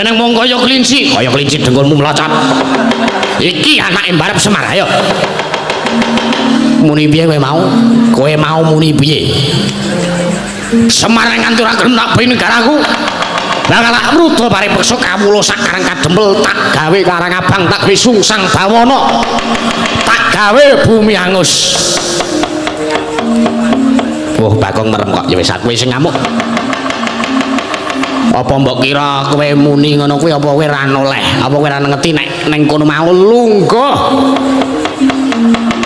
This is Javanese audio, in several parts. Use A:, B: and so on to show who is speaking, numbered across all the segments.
A: Jeneng mung kaya kelinci dengkulmu melocot. Iki anake mbarep Semar, ayo. Muni piye kowe mau? Kowe mau muni piye? Semar nganti ora gelem tak beni negaraku. Lah kalak rudha paripeksa kawula sakarang kadempel tak gawe karang abang tak gawe sungsang bawana. Tak gawe bumi angus. Oh, Bagong merem kok ya wis kowe sing ngamuk. Apa mbok kira kowe muni ngono kuwi apa kowe ora noleh? Apa kowe ora ngerti nek ning kono mau lungguh.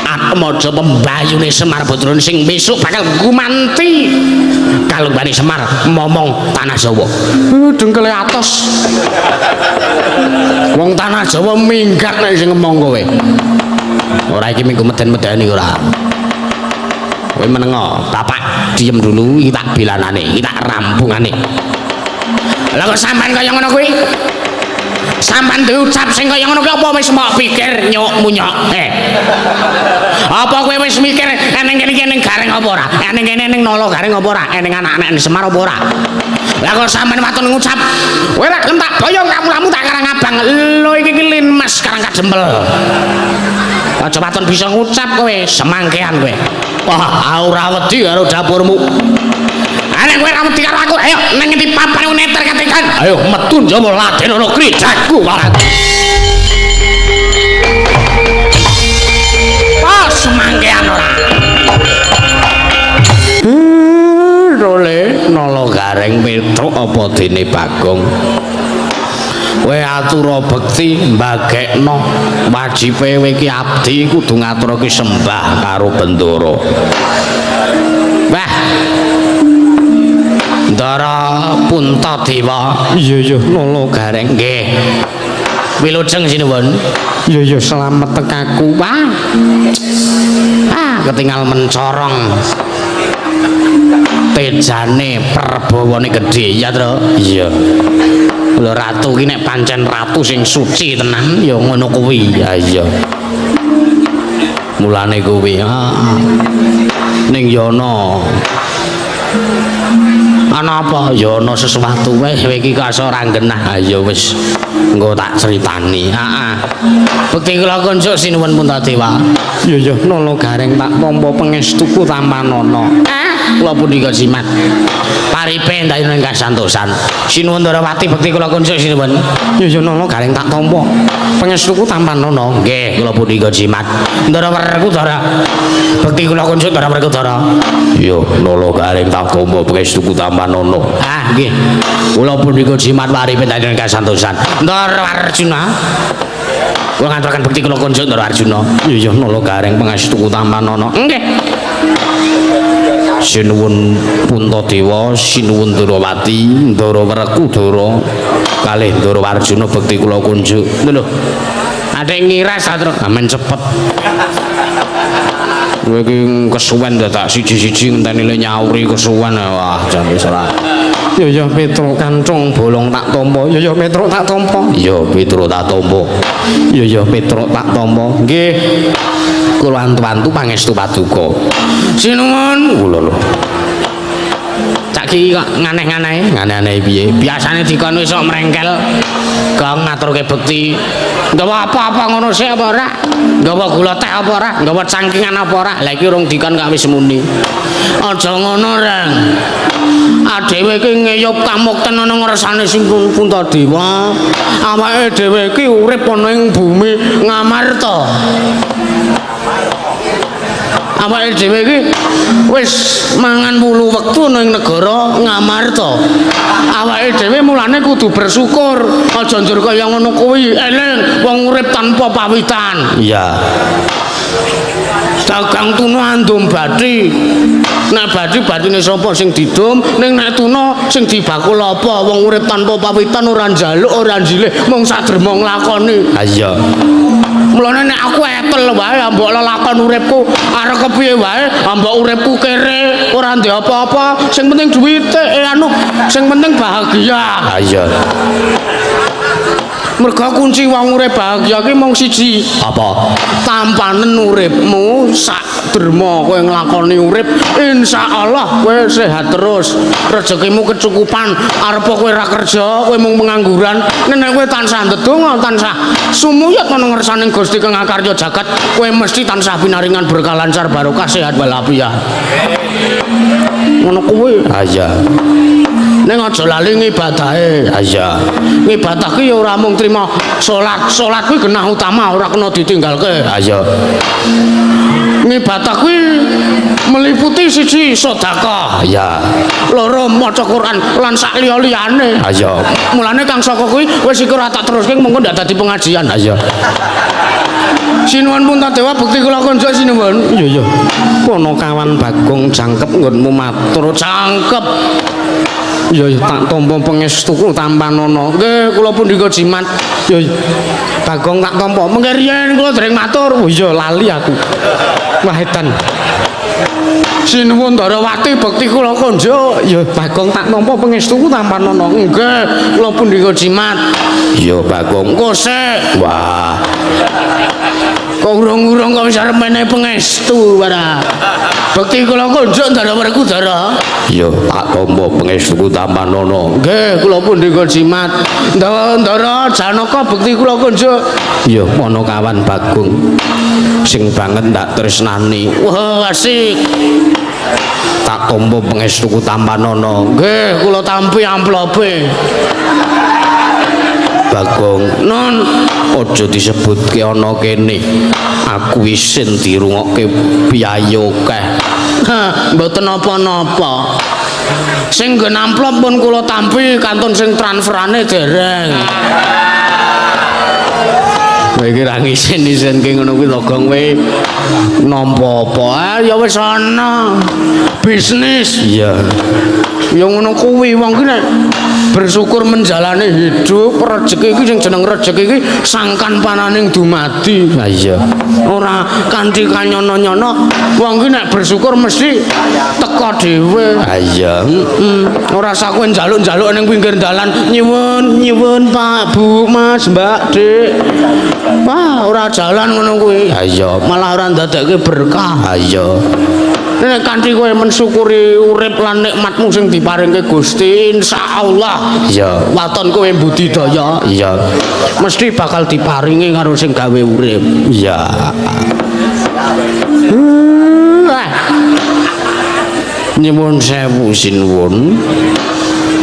A: Atmaja pembayune Semar Badrun sing besok bakal gumanti kalunggane Semar momong tanah Jawa. Dengkele atos. Wong tanah Jawa minggat nek sing ngomong kowe. Ora iki minggu meden-medeni ora. Kowe menengo, bapak diem dulu, iki tak belanane, iki tak rampungane. Lah kok sampean kaya ngono kuwi? Sampean diucap sing kaya ngono kuwi apa wis mbok pikir nyok-munyok? Apa kowe wis mikir eneng kene gareng apa ora? Eneng kene ning nolo gareng apa ora? Eneng anak-anak Semar apa ora? Lah kok sampean waton ngucap, kowe ora gelem tak boyong kamu-kamu tak karang abang. Lho iki lin mas karang kadempel. Aja waton bisa ngucap kowe, semangkean kowe. Wah, ora wedi karo dapurmu. Nek kowe ora wedi karo aku, ayo nang ngendi papan neter katekan. Ayo metu njowo laden ana gerejaku barang. Oh, semangkean ora. Role nolo gareng Petruk apa dene Bagong. Kowe atura bekti mbagekno wajibe kowe iki abdi kudu ngaturake sembah karo Bendoro. Wah. Ndara Puntadewa. Iya nolo gareng nggih. Wilujeng sinuwun. Iya selamat tekaku, Pak. Ketinggal mencorong. Tejane perbawane gedhe ya, Tru. Iya. Lho ratu ki nek pancen ratu sing suci tenan ya ngono kuwi. Ya iya. Mulane kuwi, ning yono ana apa? Ya ana sesuatu wae iki kok ora genah. Ya wis engko tak critani. Heeh. Bekti kula kunjuk sinuwun Puntadewa. Ya nolo gareng tak tampa pangestuku Tampanono. Kula punika jimat. Paripe ndayuning kasantosan. Sinuwun Darawati bekti kula kunjuk sinuwun. Ya nolo gareng tak tampa pangestuku Tampanono. Nggih, kula punika jimat. Ndara Werkudara. Bekti kula kunjuk Ndara Werkudara. Ya nolo gareng tak tampa pangestuku Tampanono. Nggih. Kula punika jimat paripe ndayuning kasantosan. Ndara Arjuna. Kula ngaturaken bekti kula kunjuk Ndara Arjuna. Ya nolo gareng pangestuku Tampanono. Nggih. Sinuwun Puntadewa, sinuwun Darawati, Ndara Werkudara, kalih Ndara Arjuna bekti kula kunjuk. Lho. Adek ngiras ta, amen cepet. Kowe iki kesuwen dadak siji-siji ngenteni le nyauri kesuwen. Wah, jan wis ora. Ya Petruk kancung bolong tak tampa. Ya Petruk tak tampa. Ya Petruk tak tampa. Ya Petruk tak tampa. Nggih. Kula antu-antu pangestu paduka. Sinuwun. Lho. Cak ki kok nganeh-nganeh. Nganeh-nganeh piye? Biasane dikon wis sok mrengkel. Kang ngaturke bekti. Nggawa apa-apa ngono sik apa ora? Nggawa gula teh apa ora? Nggawa cangkingan apa ora? Lah iki urung dikon kok wis muni. Aja ngono, Reng. Dhewe iki ngeyup kamukten ana ngersane sing Puntadewa. Awake dhewe iki urip ana ing bumi Ngamarta. Awake dhewe iki wis mangan 8 wektu ning negara Ngamarta. Awake dhewe mulane kudu bersyukur. Aja njur kaya ngono kuwi, eling wong urip tanpa pawitan. Iya. Dagang tuna andum bathi. Nek bathine sapa sing didum, ning nek tuna sing dibakul apa? Wong urip tanpa pawitan ora njaluk, ora njilih, mung sadrema nglakoni. Ha iya. Mulane nek aku etel wae mbok lelakon uripku arep kepiye wae, mbok uripku kere, ora ndek apa-apa, sing penting duwite, sing penting bahagia. Ha iya. mergo kunci wong urip bahagia ki mung siji. Apa? Tampanen uripmu sak derma kowe nglakoni urip, insyaallah kowe sehat terus. Rezekimu kecukupan, arep kowe ra kerja, kowe mung pengangguran, nek kowe tansah ndedonga, tansah sumuyut ana ngersaning Gusti Kang Karya Jagat, kowe mesti tansah pinaringan berkah lancar barokah sehat walafiat. Ngono kuwi. Ha iya. Ning aja lali ngibadahe. Ha iya. Ngibadah ki ya ora mung trima salat. Salat kuwi genah utama, ora kena ditinggalke. Ha iya. Ngibadah kuwi meliputi siji sedekah. Ya. Loro maca Quran lan sak liya-liyane. Ha iya. Mulane Kang Saka kuwi wis iku ora tak teruske mengko ndak dadi pengajian. Ha iya. Sinuwun Puntadewa bekti kula konjuk sinuwun. Iya iya. Kono kawan Bagong jangkep nggonmu matur jangkep. Iya iya tak tampa pangestuku Tampanana. Nggih kula pundhika jimat. Iya iya. Bagong tak tampa. Mengke riyen kula dereng matur. Oh iya lali aku. Wah edan. Sinuwun Darawati bekti kula konjuk. Ya Bagong tak nampa pangestuku Tampanana. Nggih kula pundhika jimat. Ya Bagong kosek. Wah. Kok urung-urung kok wis arep menehi pangestu para. Bekti kula konjuk Darawarku Dara. Ya tak tampa pangestuku Tampanana. Nggih kula pundhika jimat. Ndara Janaka bekti kula konjuk. Ya ana kawan Bagong sing banget ndak tresnani. Wah asik. Tak tampa pangestuku Tampanana. Nggih kula tampi amplope. Bagong, non aja disebutke ana kene. Aku isin dirungokke biaya akeh. Mboten napa-napa. Sing nggon amplop pun kula tampi kantun sing transferane dereng. Kowe iki ra ngisin-isinke ngono kuwi to Gong kowe nampa apa? Ya wis ana bisnis. Iya. Ya ngono kuwi wong ki nek bersyukur menjalani hidup rezeki iki sing jeneng rezeki iki sangkan pananing dumadi. Ha iya. Ora kanthi kanyono-nyono wong ki nek bersyukur mesti teka dhewe. Ha iya. Ora sak kowe njaluk-njaluk ning pinggir dalan nyuwun Pak Bu Mas Mbak Dik. Wah, ora jalan ngono kuwi. Ha iya, malah ora ndadekke berkah. Ha iya. Nek kanthi kowe mensyukuri urip lan nikmatmu sing diparingke Gusti, insyaallah ya waton kowe budidaya ya mesti bakal diparingi karo sing gawe urip. Ya. Nyuwun sewu sinuwun.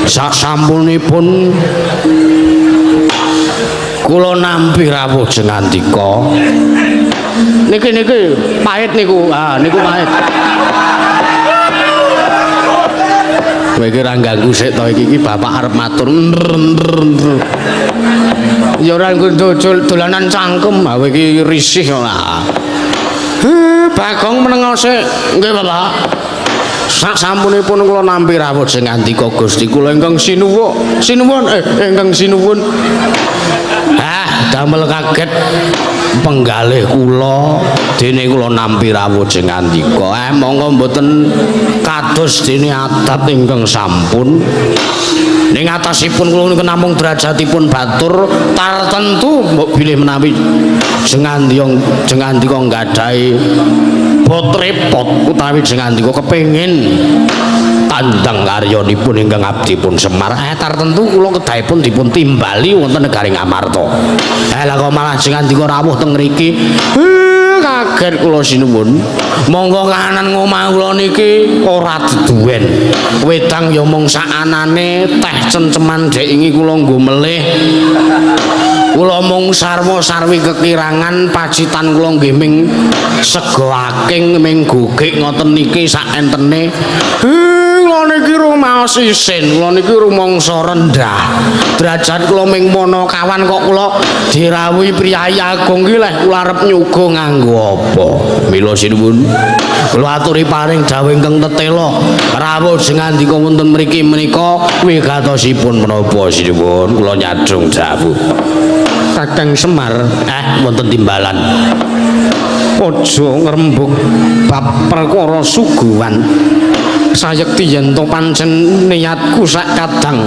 A: Sasampunipun kula nampi rawuh jengandika. Niki pahit niku. Ah niku pahit. Kowe iki ra ganggu sik to iki bapak arep matur. Ya ora nggo dolanan cangkem, kowe iki risih lah. Bagong menengo sik. Nggih Bapak. Sak sampunipun kula nampi rawuh sing ngandika Gusti kula ingkang sinuwun. Ingkang sinuwun. Damel kaget penggalih kula dene kula nampi rawuh sing ngandika. Monggo mboten kados dene adat ingkang sampun. Ning atasipun kula niku namung derajatipun batur tartentu mbok bilih menawi jengandika nggadahi bot repot utawi jengandika kepengin tandang karyanipun ingkang abdi pun Semar tartentu kula kedahipun dipun timbali wonten negaring Amarta. Lah kok malah jengandika rawuh teng mriki. Kaget kula sinuwun. Monggo kahanan ngomah kula niki ora duduwen. Wedang ya mung sakanane, teh cemceman dek ingi kula nggo melih. Kula mung sarwa-sarwi kekirangan pacitan kula nggih ming sego aking ming gogek ngoten niki sak entene. Kula niki rumaos isin, kula niki rumangsa rendah. Derajat kula ming mono kawan kok kula dirawuhi priyayi agung ki leh kula arep nyuga nganggo apa? Mila sinuwun. Kula aturi paring dawuh ingkang tetela rawuh sing ngandika wonten mriki menika wigatosipun menapa sinuwun kula nyadhung dawuh. Kakang Semar wonten timbalan. Aja ngrembug bab perkara suguhan. sayekti yen to pancen niatku sak kadang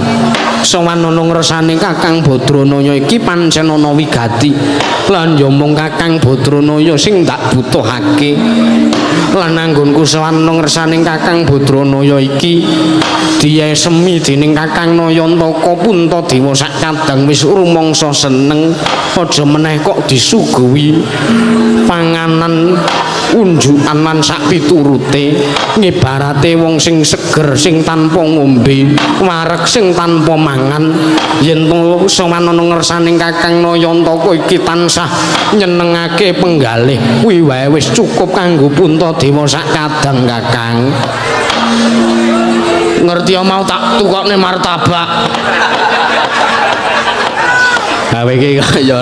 A: sowan ana ngresane Kakang Badranaya iki pancen ana wigati lan ya mung Kakang Badranaya sing tak butuhake lan anggonku sowan ana ngresane Kakang Badranaya iki diesemi dening Kakang Nayantaka Puntadewa sak kadang wis rumangsa seneng aja meneh kok disuguhi panganan unjukan lan sak piturute ngibarate wong sing seger sing tanpa ngombe wareg sing tanpa mangan yen to sowan ana ngersaning Kakang Nayantaka iki tansah nyenengake penggalih kuwi wae wis cukup kanggo Puntadewa sak kadang Kakang ngerti mau tak tukokne martabak gawe iki ya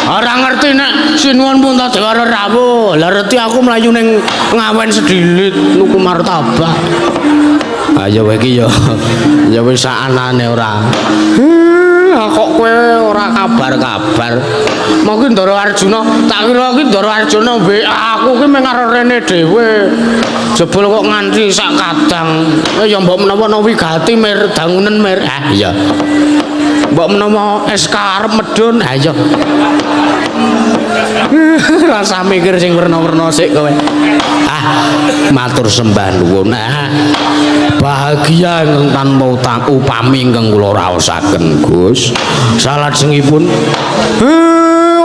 A: ora ngerti nek sinuwun Puntadewa rawuh lha reti aku mlayu ning ngawen sedilit nuku martabak ayo iki ya wis sakanane ora kok kowe ora kabar-kabar mau ki Ndara Arjuna tak kira ki Ndara Arjuna mbek aku ki mung karo rene dhewe jebul kok nganti sak kadang ya mbok menawa ana wigati mir dangunen mir iya mbok menawa SK arep medun ayo rasa mikir sing werna-werna sik kowe matur sembah nuwun bahagia ingkang tanpa upami ingkang kula raosaken Gus salajengipun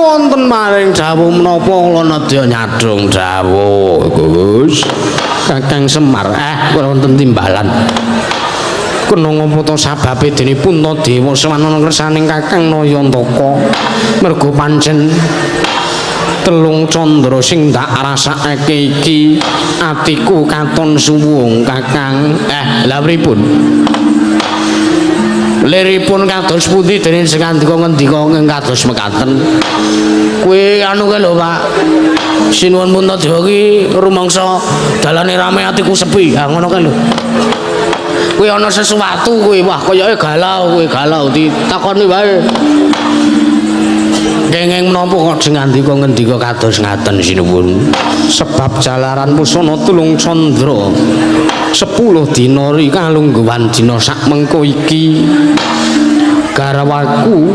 A: wonten maring dawuh menapa kula nedya nyadong dawuh Gus Kakang Semar kula wonten timbalan kena ngapa to sababe dene Puntadewa sawana ngersaning Kakang Nayantaka mergo pancen telung candra sing tak rasakake iki atiku katon suwung Kakang lha pripun liripun kados pundi dene sing ngendika kados mekaten kuwi anu kae lho Pak sinuwun Puntadewa iki rumangsa dalane rame atiku sepi ngono kae lho kuwi ana sesuatu kuwi wah koyoke galau ditakoni wae kenging menapa kok sing ngendika kados ngaten sinuwun sebab jalaran pusana tulung candra 10 dina ri kalungguhan dina sak mengko iki garwaku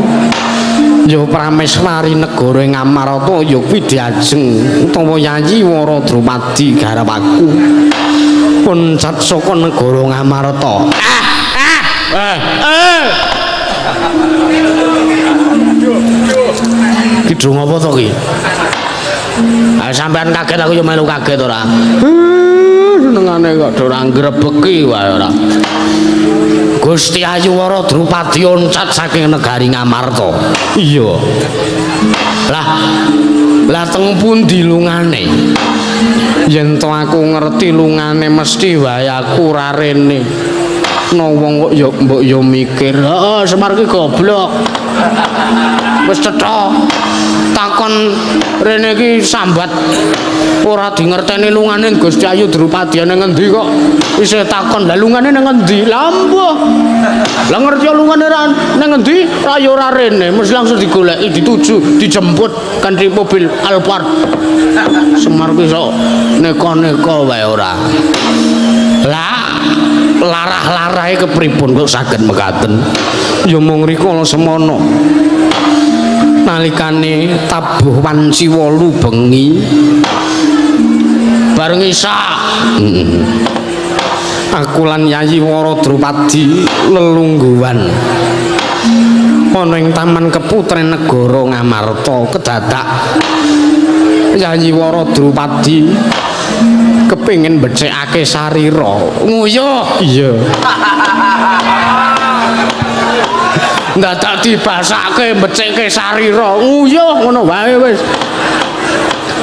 A: ya Prameswari negara ing Amarata ya kuwi diajeng utawa Yayi Wara Drupadi garwaku pun cat saka negara Ngamarta kidung apa to ki sampean kaget aku yo melu kaget ora senengane kok ora ngrebeki wae ora Gusti Ayu Wara Drupadi oncat saking negari Ngamarta iya lah teng pundi lungane yen to aku ngerti lungane mesti wae aku ora rene no wong kok yo mbok yo mikir Semar ki goblok wis cetha takon rene iki sambat ora dingerteni lungane Gusti Ayu Drupadi nang endi kok isih takon lha lungane nang endi lha mbuh lah ngerti lungane nang endi ra yo ora rene mesti langsung digoleki dituju dijemput kanthi mobil Alphard Semar ki sok neka-neka wae ora lah larah-larahe kepripun kok saged mekaten ya mung rikala semana nalikane tabuh wanci 8 bengi bareng isa aku lan Yayi Wara Drupadi lelungguhan ana ing Taman Keputren Negara Ngamarta kedadak Yayi Wara Drupadi kepengin becekake sarira nguyuh iya ndadak dibasake beceke sarira nguyuh ngono wae wis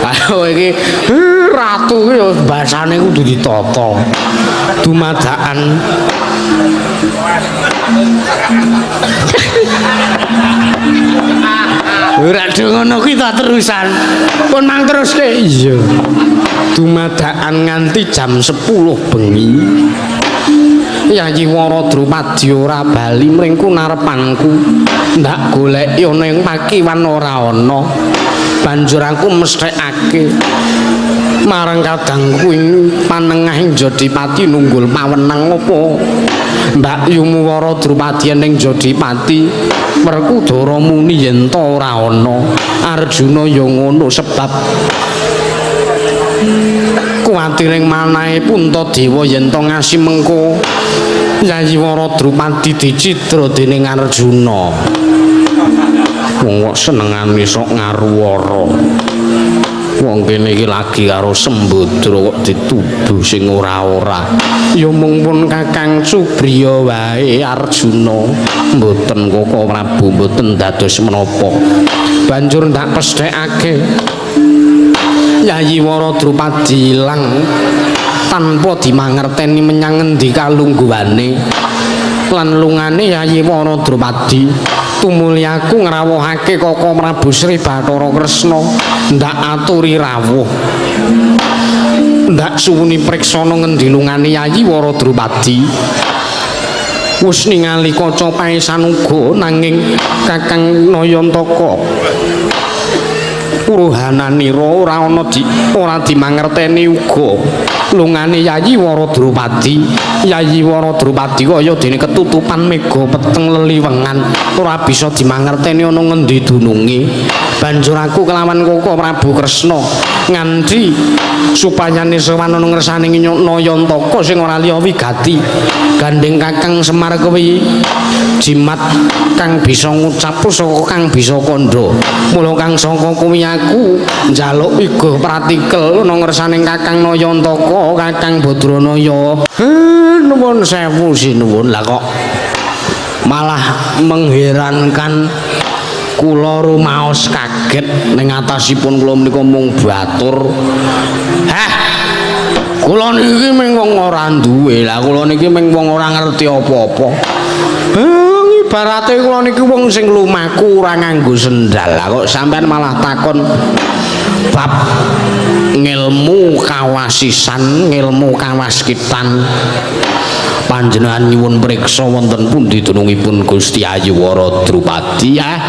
A: ayo iki ratu iki ya basane kudu ditata dumadakan ora ngono kuwi ta terusan pun mang teruske iya dumadakan nganti jam 10 bengi Yayi Wara Drupadi ora bali mring kunarepanku ndak goleki ana ing pakiwan ora ana banjur aku mesthekake marang kadang kuing panengah Jodipati nunggul pawenang apa Mbak Yumu Wara Drupadi ning Jodipati Werkudara muni yen ta ora ana Arjuna ya ngono sebab kuwatiring manahe Puntadewa yen to ngasi mengko Yayi Wara Drupadi dicidra dening Arjuna wong kok senengane sok ngaruwara wong kene iki lagi karo Sembadra kok dituduh sing ora-ora ya mung pun Kakang Subriya wae Arjuna mboten Koko Prabu mboten dados menapa banjur ndak pesthekake Yayi Wara Drupadi ilang tanpa dimangerteni menyang endi kalungguhane lan lungane Yayi Wara Drupadi tumulyaku ngrawuhake Koko Prabu Sri Bathara Kresna ndak aturi rawuh ndak suwuni priksana ngendi lungane Yayi Wara Drupadi wis ningali kaca paesan uga nanging Kakang Nayantaka Puruhananira ora dimangerteni uga lungane Yayi Wara Drupadi Yayi Wara Drupadi kaya dene ketutupan mega peteng leliwengan ora bisa dimangerteni ana ngendi dununge banjur aku kelawan Koko Prabu Kresna nganti supayane sowan ana ngersane Nayantaka sing ora liya wigati gandeng Kakang Semar kuwi jimat kang bisa ngucap saka kang bisa kandha mula kang sangka kuwi aku njaluk iga pratikel ana ngersane Kakang Nayantaka Kakang Badranaya nuwun sewu sinuwun lah kok malah mengherankan kula rumaos kaget ning atasipun kula menika mung batur kula niki mung wong ora duwe lah kula niki mung wong ora ngerti apa-apa ibarate kula niki wong sing lumaku ora nganggo sendal lah kok sampean malah takon bab ngilmu kawasisan ngilmu kawaskitan panjenengan nyuwun priksa wonten pundi dunungipun Gusti Yayi Wara Drupadi ya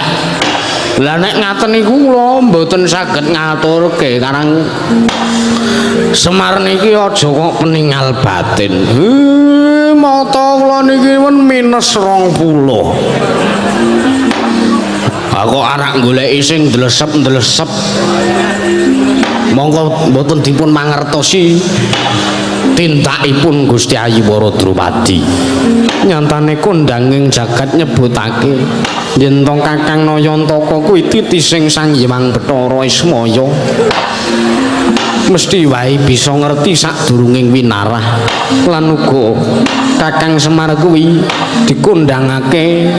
A: lah nek ngaten niku kula mboten saged ngaturke karang Semar niki aja kok peninggal batin mata kula niki men minus 20 aku arak goleki sing ndlesep-ndlesep monggo mboten dipun mangertosi tindakipun Gusti Yayi Wara Drupadi nyantane kondanging jagat nyebutake yen to Kakang Nayantaka kuwi titising Sang Hyang Bathara Ismaya mesti wae bisa ngerti sadurunging winarah lan uga Kakang Semar kuwi dikondangake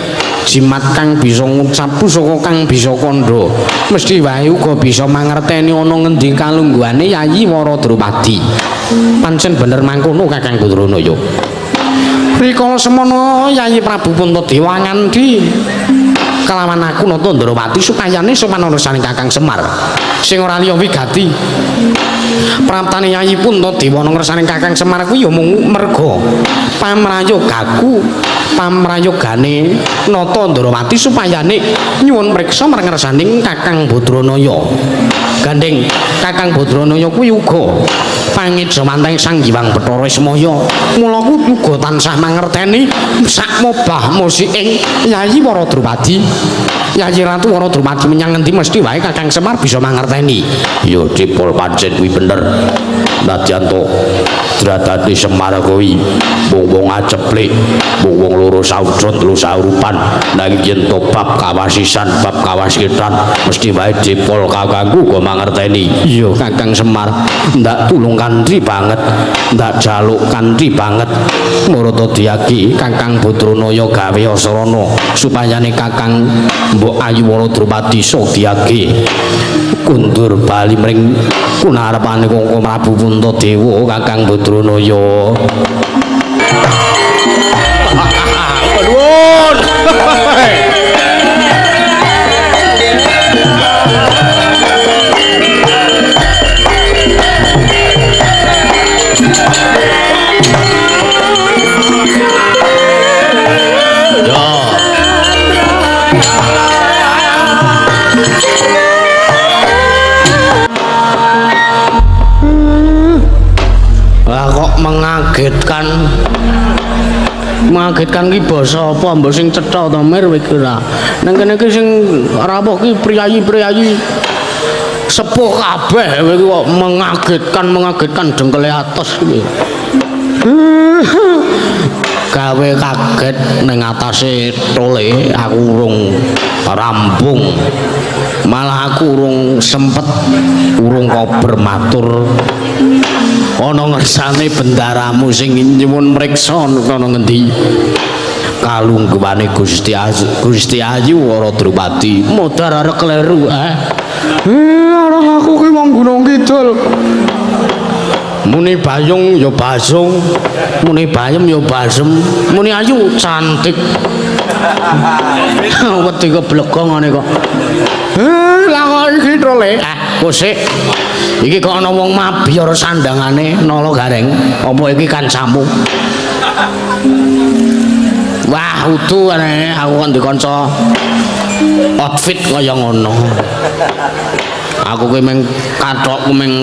A: jimat kang bisa ngucap saka kang bisa kandha mesti wae uga bisa mangerteni ana ngendi kalungguhane Yayi Wara Drupadi pancen bener mangkono Kakang Badranaya rikala semana Yayi Prabu Puntadewa ngandhi kelawan aku nata Ndrawati supayane sopan urusaning Kakang Semar sing ora liya wigati praptane Yayi Puntadewa ngersane Kakang Semar kuwi ya mung merga pamrayogaku pamrayogane nata Ndrawati supayane nyuwun priksa marang ngersaning Kakang Badranaya gandeng Kakang Badranaya kuwi uga pangidhamanting Sang Hyang Bathara Ismaya mula uga tansah mangerteni sak mobah musiking Yayi Wara Drupadi Yayi Ratu Wara Drupadi menyang ngendi mesti wae Kakang Semar bisa mangerteni ya dipol pancen kuwi bener nadyan to dradane Semar kuwi wong-wong aceplik wong loro saujon telu saurupan nanging yen to bab kawasisan bab kawaskitan mesti wae dipol kakangku go mangerteni iya Kakang Semar ndak tulung kanthi banget ndak jaluk kanthi banget marata diaki Kakang Badranaya gawe asrana supayane Kakang Mbok Ayu Wara Drupadi Sodyaki kundur bali mring kunarepane Koko Prabu Puntadewa Kakang Badranaya nuwun mengagetkan ki basa apa mbok sing cetha to mir iki ra. Nang kene ki sing rawuh ki priyayi-priyayi sepuh kabeh kowe kok mengagetkan jengkele atos iki. Gawe kaget ning atase tole aku urung rampung. Malah aku urung sempet urung kober matur ana ngersane bendaramu sing nyuwun mriksa ana ngendi. Kalungguhane Gusti Ayu ora Drupadi modar arek kleru arek aku ki wong Gunung Kidul. Muni bayung ya basung, muni bayem ya basem, muni ayu cantik. Wedi keblegong ngene kok. Lah kok iki tole. Kusik. Iki kok ana wong mabiar sandangane nala gareng. Apa iki kancamu? Wah, utuh aneh aku kan dikanca outfit kaya ngono. Aku ki meng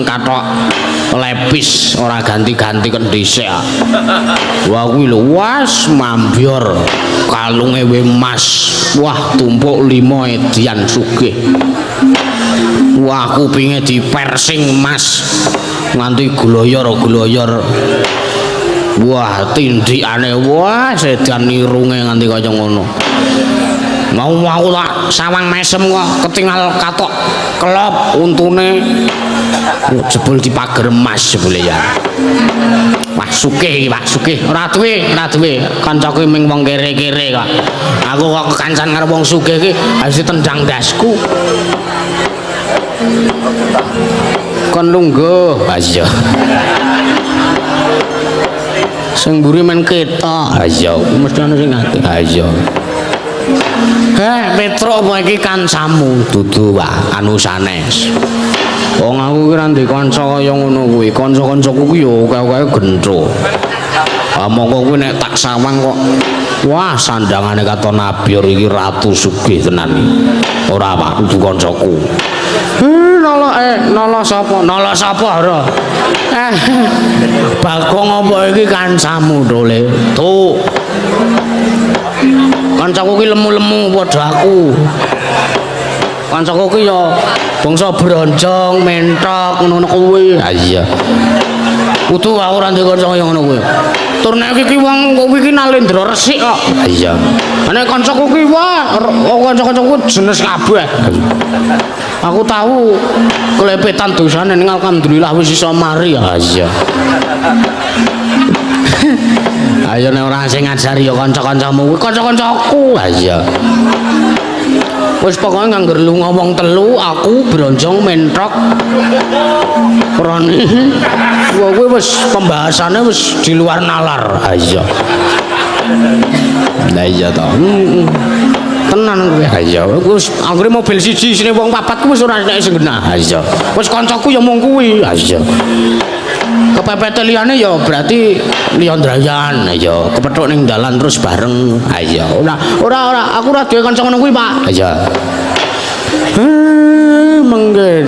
A: kathok lepis ora ganti-ganti kok dhisik. Wah kuwi lho was mambior kalunge emas. Wah tumpuk 5 edian sugih. Wah kupinge dipersing emas nganti gloyor-gloyor. Wah tindikane wah sedan irunge nganti kaya ngono. Mau tak sawang mesem kok ketinggal katok kelop untune jebul dipager emas jebule ya. Wah sugih iki Pak, sugih. Ora duwe kancaku ming wong kere-kere kok. Aku kok kekancan karo wong sugih iki harus tendang dasku. Kon lungguh, iya. Sing mburi men ketok. Iya, mesti ana sing ngati. Iya. Petro apa iki kancamu? Dudu Pak, anu sanes. Wong aku ki ra ndek kanca kaya ngono kuwi. Kanca-kancaku ki yo kaya gentho. Monggo kuwi nek tak sawang kok wah sandangane katon nabior iki ratu sugih tenan iki. Ora Pak, kudu kancaku. Nala sapa? Nala sapa ora? Bagong apa iki kancamu Dole? Tuh. Kancaku ki lemu-lemu padha aku. Kancaku ki ya bangsa bronjong, mentok ngono kuwi. Ha iya. Kudu aku ora ndek kanca kaya ngono kuwi. Tur nek iki wong kuwi ki Nalendra resik kok. Ha iya. Nek kancaku ki wah kanca-kancaku jenis kabeh. Aku tahu kelepetan dosane ning alhamdulillah wis iso mari. Ha iya. Ayo nek ora sing ngajari ya kanca-kancamu kuwi kanca-kancaku. Ha iya. Wis pokoke nganggur lunga wong telu, aku bronjong mentok. Roni. Kuwi wis pembahasannya wis di luar nalar. Ha iya. Lah iya to. Tenan kuwi. Ha iya. Wis anggere mobil siji isine wong 4 kuwi wis ora nek sing genah. Ha iya. Wis kancaku ya mung kuwi. Ha iya. Kepepet liyane ya berarti liyandrayan ya kepethuk ning dalan terus bareng. Ha iya. Ora aku ora duwe kanca ngono kuwi, Pak. Ha iya. Mengke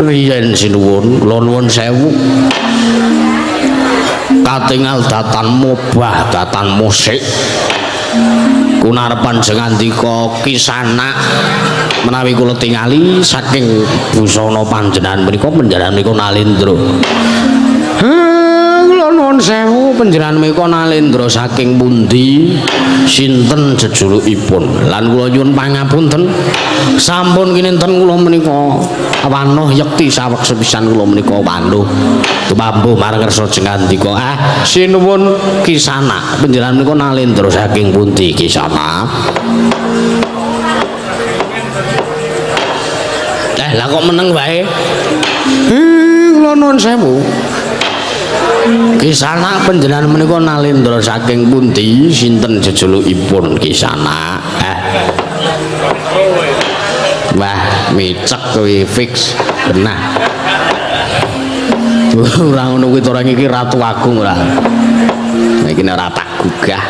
A: riyen sinuwun kula nuwun sewu. Katingal datan mobah, datan musik. Kunarepan jengandika Kisana menawi kula tingali saking busana panjenengan menika Nalendra. Kula nuwun sewu panjenengan menika Nalendra saking pundi? Sinten jejulukipun? Lan kula nyuwun pangapunten sampun kinenten kula menika wanuh yekti saweg sepisan kula menika wanuh tumambuh marang kersa jengandika sinuwun Kisana panjenengan menika Nalendra saking pundi Kisana? Lah kok meneng wae? Kula nuwun sewu. Kisana panjenengan menika Nalendra saking pundi? Sinten jejulukipun Kisana? Wah, micek kuwi fix benah. Ora ngono kuwi to orang iki Ratu Agung ora. Iki ora tak gugah.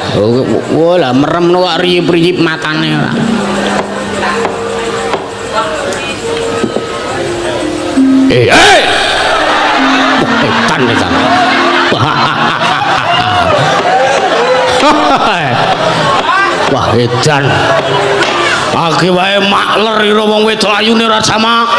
A: Oh, lah merem kok riyip-riyip matane ora. Etan. wah edan age wae makler ira wong wedok ayune ora sama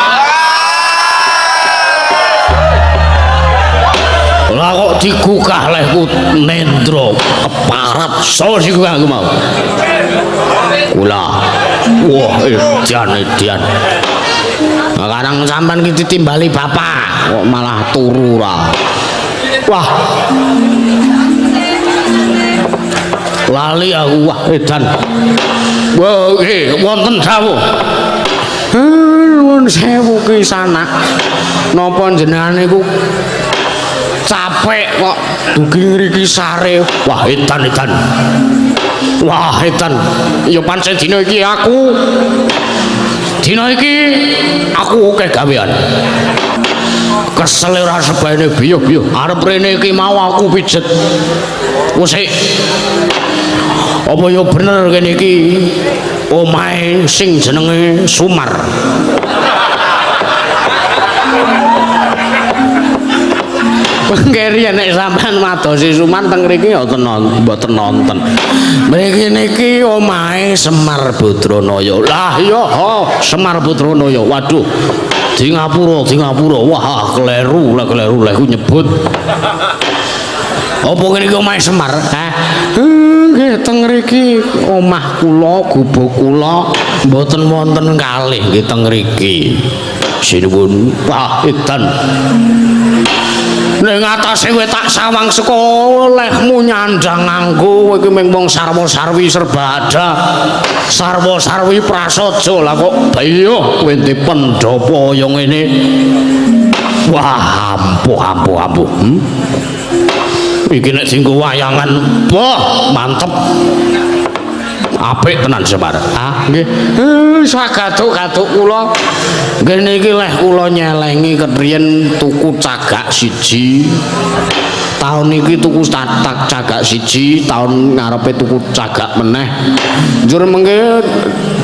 A: lah kok digugah lehku nendra keparat so sing aku mau kula wah edan kadang sampean ki ditimbali bapak kok malah turu ra wah lali aku wah edan wah wonten dawuh nuwun sewu ki sanak napa jenengan niku capek kok dugi ngriki sare wah edan wah edan ya pancen dina iki aku oke gawean kesel ora sebane biyo arep rene iki mau aku pijet usik apa ya bener kene iki omahe sing jenenge Sumar Pengkeri nek sampean madosi Sumar teng mriki ya mboten nonton. Mriki niki omahe Semar Badranaya. Lah iya Semar Badranaya. Waduh. Di Ngapura. Wah, kleru lek nyebut. Apa kene iki omahe Semar? Nggih teng mriki omah kula, gubuk kula mboten wonten kalih nggih teng mriki. Sinuwun wah edan. Ning atase kowe tak sawang saka lehmu nyandang nganggo kowe iki mung wong sarwa-sarwi serba ada. Sarwa-sarwi prasaja lah kok bayo kowe ndi pendhapa kaya ngene. Wah, ampuh. Iki nek dienggo wayangan, wah, mantep. Apik tenan Semar. Nggih. Sagatuk-gatuk kula ngene iki leh kula nyelengi kepriyen tuku cagak siji. Tahun iki tuku cagak siji, tahun ngarepe tuku cagak meneh. Njur mengke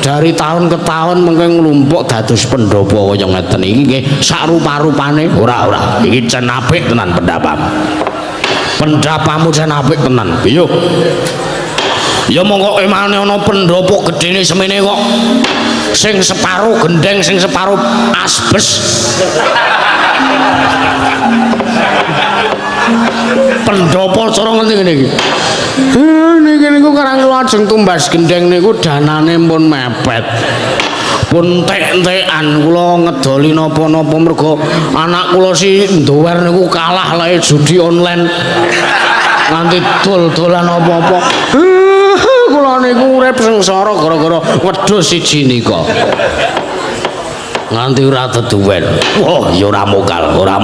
A: dari tahun ke tahun mengke nglumpuk dados pendhapa kaya ngeten iki nggih sak rupa-rupane. Ora. Iki jan apik tenan pendhapamu. Pendhapamu jan apik tenan. Yo. Ya monggo emane ana pendhapa gedene semene kok sing separo gendeng sing separo asbes pendhapa cara ngendi ngene iki niki niku karang kula ajeng tumbas gendeng niku danane pun mepet pun entek-entekan kula ngedoli napa-napa mergo anak kula si ndower niku kalah lae judi online nganti dol-dolan apa-apa kula niku urip sengsara gara-gara wedhus siji nika nganti ora deduwen wah ya ora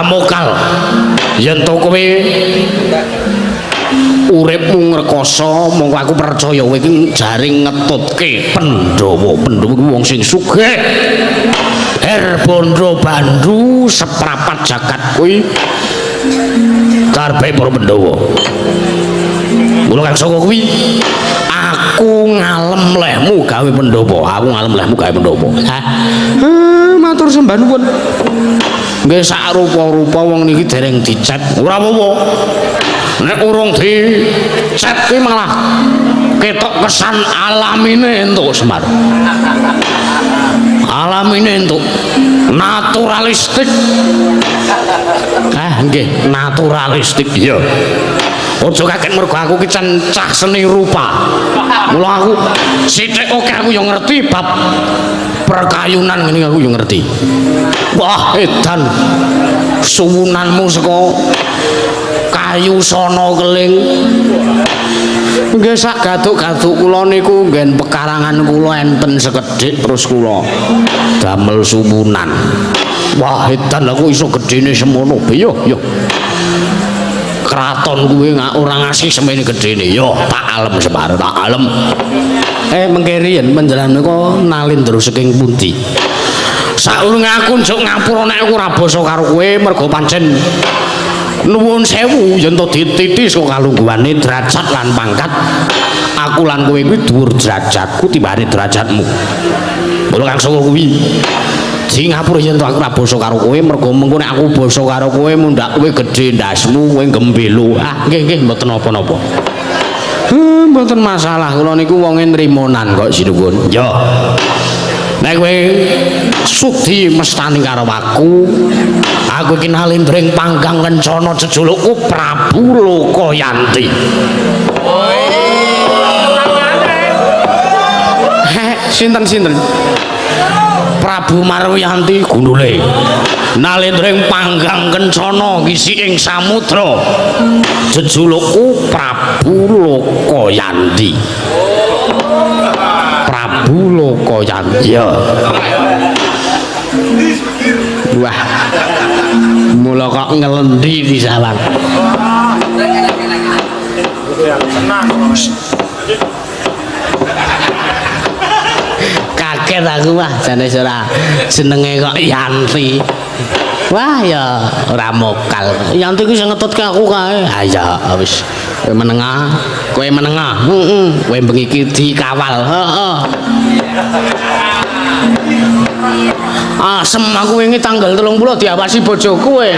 A: mokal yen to kowe uripmu ngrekoso mongko aku percaya kowe iki jaring ngetutke Pandhawa kuwi wong sing sugih Bondo Bandu seprapat jagat kuwi karepe para Pandhawa. Mula kang saka kuwi aku ngalem lehmu gawe Pandhawa. Matur sembah nuwun. Nggih sak rupa-rupa wong niki dereng dicet. Ora apa-apa. Nek urung dicet kuwi malah ketok kesan alamine entuk Semar. Alamine entuk naturalistik. Nggih, naturalistik ya. Ojo kaget mergo aku ki cah seni rupa. Mula aku sithik oke aku yo ngerti bab perkayunan ngene aku yo ngerti. Wah, edan. Suwunanmu saka kayu sono keling. Nggih sak gatuk-gatuk kula niku nggen pekarangan kula enten sekedhik terus kula damel suwunan. Wah, edan aku iso gedene semono. Yo. Kraton kuwi ora ngasih semene gedene. Yo, tak alem Semar, tak alem. Mengke riyen panjenengan menika nalin terus saking pundi? Saurunge aku njuk ngapura nek aku ora basa karo kowe mergo pancen nuwun sewu yen to dititis kok kalungguhane derajat lan pangkat. Aku lan kowe kuwi dhuwur derajatku timbang derajatmu. Mula kang saka kuwi di ngapura yen to aku ora basa karo kowe mergo mengko nek aku basa karo kowe mundak kowe gedhe ndasmu kowe gembelo. Nggih mboten napa-napa. mboten masalah kula niku wonge nrimonan kok sinuwun. Yo. Nek kowe sudi mestani karo aku iki nalindring panggang kencana jejulukku Prabu Lokayanti. Sinten Prabu Marwiyanti gundule nalindring panggang kencana ngisi ing samudra jejulukku Prabu Lokayanti. Prabu Lokayanti. Ya. Wah. Mula kok ngelendi di sawang. Kaget aku wah jane ora jenenge kok Yanti. Wah ya ora mokal. Yanti ku sing ngetutke aku kae. Ha ya wis kowe menengah, kowe menengah. Kowe bengi iki dikawal. Heeh. Asem aku wingi tanggal 30 diawasi bojoku kowe.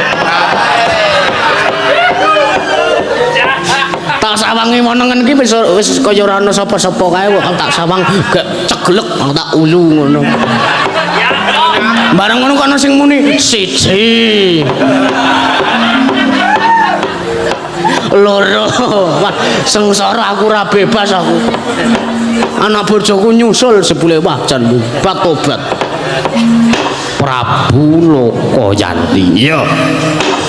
A: Tak sawangi monengen iki wis kaya ora ana sapa-sapa kae kok tak sawang gak ceglek tak ulu ngono. Bareng ngono kono sing muni siji. Loro. Wah, sengsara aku ora bebas aku. Anak bojoku nyusul sebule wah jan tobat. Prabu Lokayanti. Iya.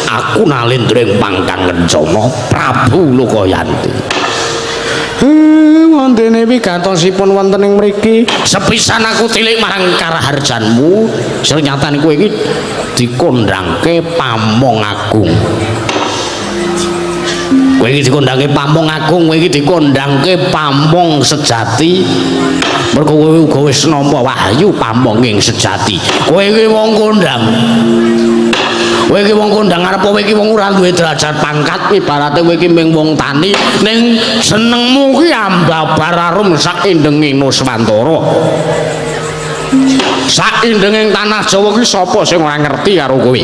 A: Aku nalindring pangkang kencana Prabu Lokayanti. Wontene wigatosipun wonten ing mriki sepisan aku tilik marang karaharjanmu ternyata kowe iki dikondhangke Pamong Agung. Kowe iki dikondhangke Pamong Agung, kowe iki dikondhangke Pamong sejati. Mergo kowe uga wis nampa wahyu pamonging sejati. Kowe iki wong kondhang. Kowe iki wong kondhang arep kowe iki wong ora duwe derajat pangkat ibarate kowe iki mung wong tani ning senengmu ki ambabar arum sak indenging Nuswantara. Sak indenging tanah Jawa ki sapa sing ora ngerti karo kowe?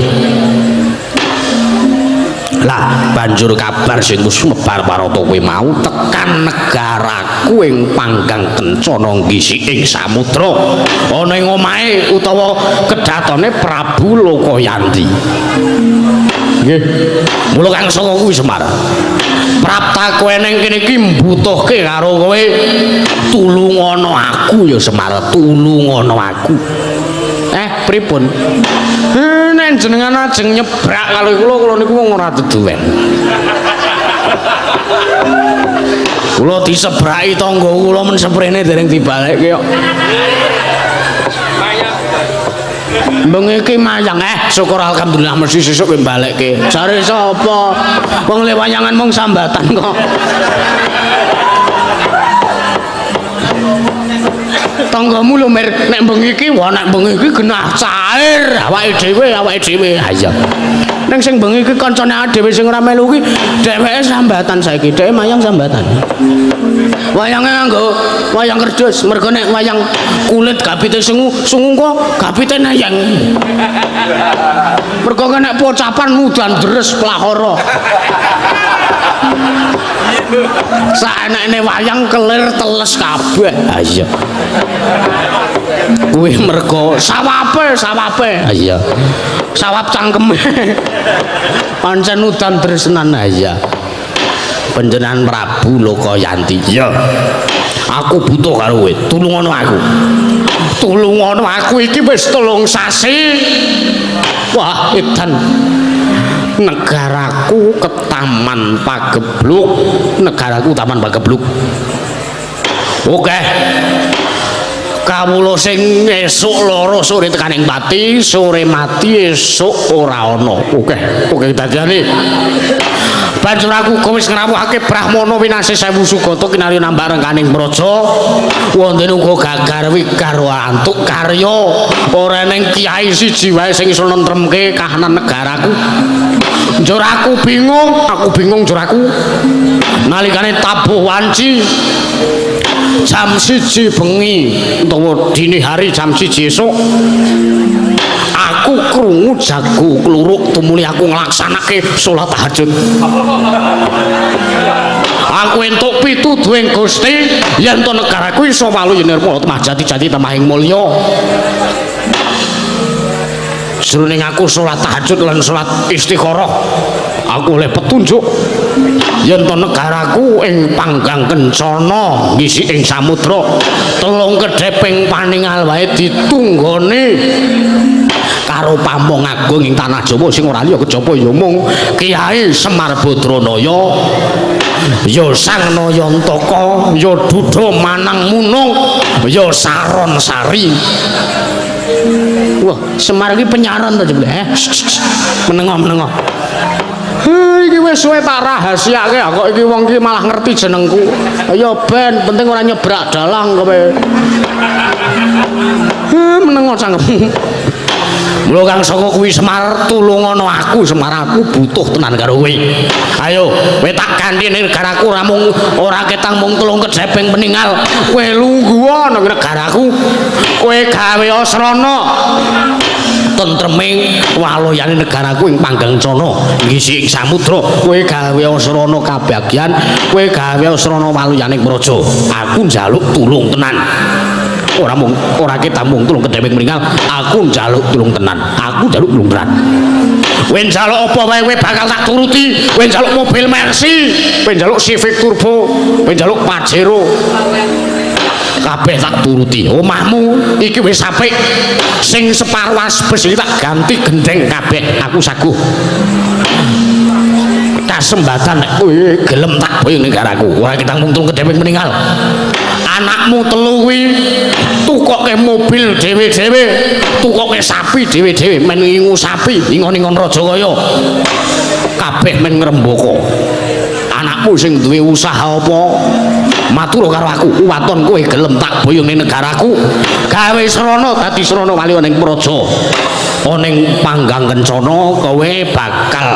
A: Lah banjur kabar sing wis mebar parata kowe mau tekan negaraku ing panggang kencana ngisi ing samudra ana ing omahe utawa kedatone Prabu Lokayanti. Nggih. Mula kang saka kuwi Semar. Prapta kowe ning kene iki mbutuhke karo kowe tulungono aku ya Semar, tulungono aku. Pripun? Nek jenengan ajeng nyebrak kali kula niku wong ora deduwen. Kula disebraki tangga kula men seprene dereng dibalekke kok. Bengi iki mayang syukur alhamdulillah mesti sesuk kowe balekke. Jare sapa? Wong le wayangan mung sambatan kok. Tanggamu lho Mir, nek bengi iki wah nek bengi iki genah cair awake dhewe. Ha iya. Ning sing bengi iki kancane dhewe sing ora melu iki dheweke sambatan saiki, dheweke mayang sambatan. Wayange nganggo wayang kerdus, mergo nek wayang kulit gapite sungu kok gapite nayang. Mergo nek pocapan mudan deres plahara. Saenekne wayang kelir teles kabeh. Ha iya. Kuwi mergo sawape. Ha iya. Sawap cangkeme. Pancen udan tresnan ha iya. Panjenengan Prabu Lokayanti. Iya. Aku butuh karo kowe. Tulungono aku. Tulungono aku iki wis 3 sasi. Wah, edan. Negaraku ketaman pagebluk. Negaraku taman pagebluk. Oke. Kawula sing esuk loro sore tekaning pati, sore mati esuk ora ana. Oke dadane. Banjur aku wis ngrawuhake Brahmana winasih 1000 sugata kinarya nambah rengkaning praja. Wonten uga gagar karo antuk karya ora ning kiai siji wae sing iso nentremke kahanan negaraku. Njur aku bingung njur aku. Nalikane tabuh wanci jam 1 bengi utawa dini hari jam 1 esuk aku krungu jago kluruk tumuli aku nglaksanake salat tahajud. aku entuk pituduhing Gusti yen to negaraku iso walu nirmala temah jati-jati temahing mulya. Jroning aku salat tahajud lan salat istikharah aku oleh petunjuk yen to negaraku ing panggang kencana ngisi ing samudra telung kedheping paningal wae ditunggone karo Pamong Agung ing tanah Jawa sing ora liya kejaba ya mung Kiai Semar Badranaya ya Sang Nayantaka ya Duda Manang Munung ya Saron Sari. Wah, Semar iki penyaran to jebule. Menengo. Iki wis suwe tak rahasiake kok iki wong iki malah ngerti jenengku. Ya ben penting ora nyebrak dalang kowe. Menengo cangkem. Mula kang saka kuwi Semar tulungono aku Semar aku butuh tenan karo kowe. Ayo kowe tak ganti ning negaraku ora mung ora ketang mung tulung kedheping peninggal kowe lungguh nang negaraku kowe gawe asrana tentreming waloyane negaraku ing panggang cana ngisi ing samudra kowe gawe asrana kabagyan kowe gawe asrana waluyane praja aku njaluk tulung tenan. Ora kita mung tulung kedheping meninggal aku njaluk tulung tenan kowe njaluk apa wae kowe bakal tak turuti kowe njaluk mobil Mercy kowe njaluk Civic Turbo kowe njaluk Pajero kabeh tak turuti. Omahmu iki wis apik sing separuh asbes iki tak ganti gendeng kabeh aku saguh kasembatan nek kowe gelem tak boyong negaraku ora kita mung tulung kedheping meninggal. Anakmu telu kuwi tukoke mobil dhewe-dhewe, tukoke sapi dhewe-dhewe, men ngingu sapi, ingon-ingon Rajakaya. Kabeh men ngrembaka. Anakmu sing duwe usaha apa? Matur karo aku, waton kowe gelem tak boyong ning negaraku. Gawe srana dadi srana wali ning praja. Ning panggang kencana kowe bakal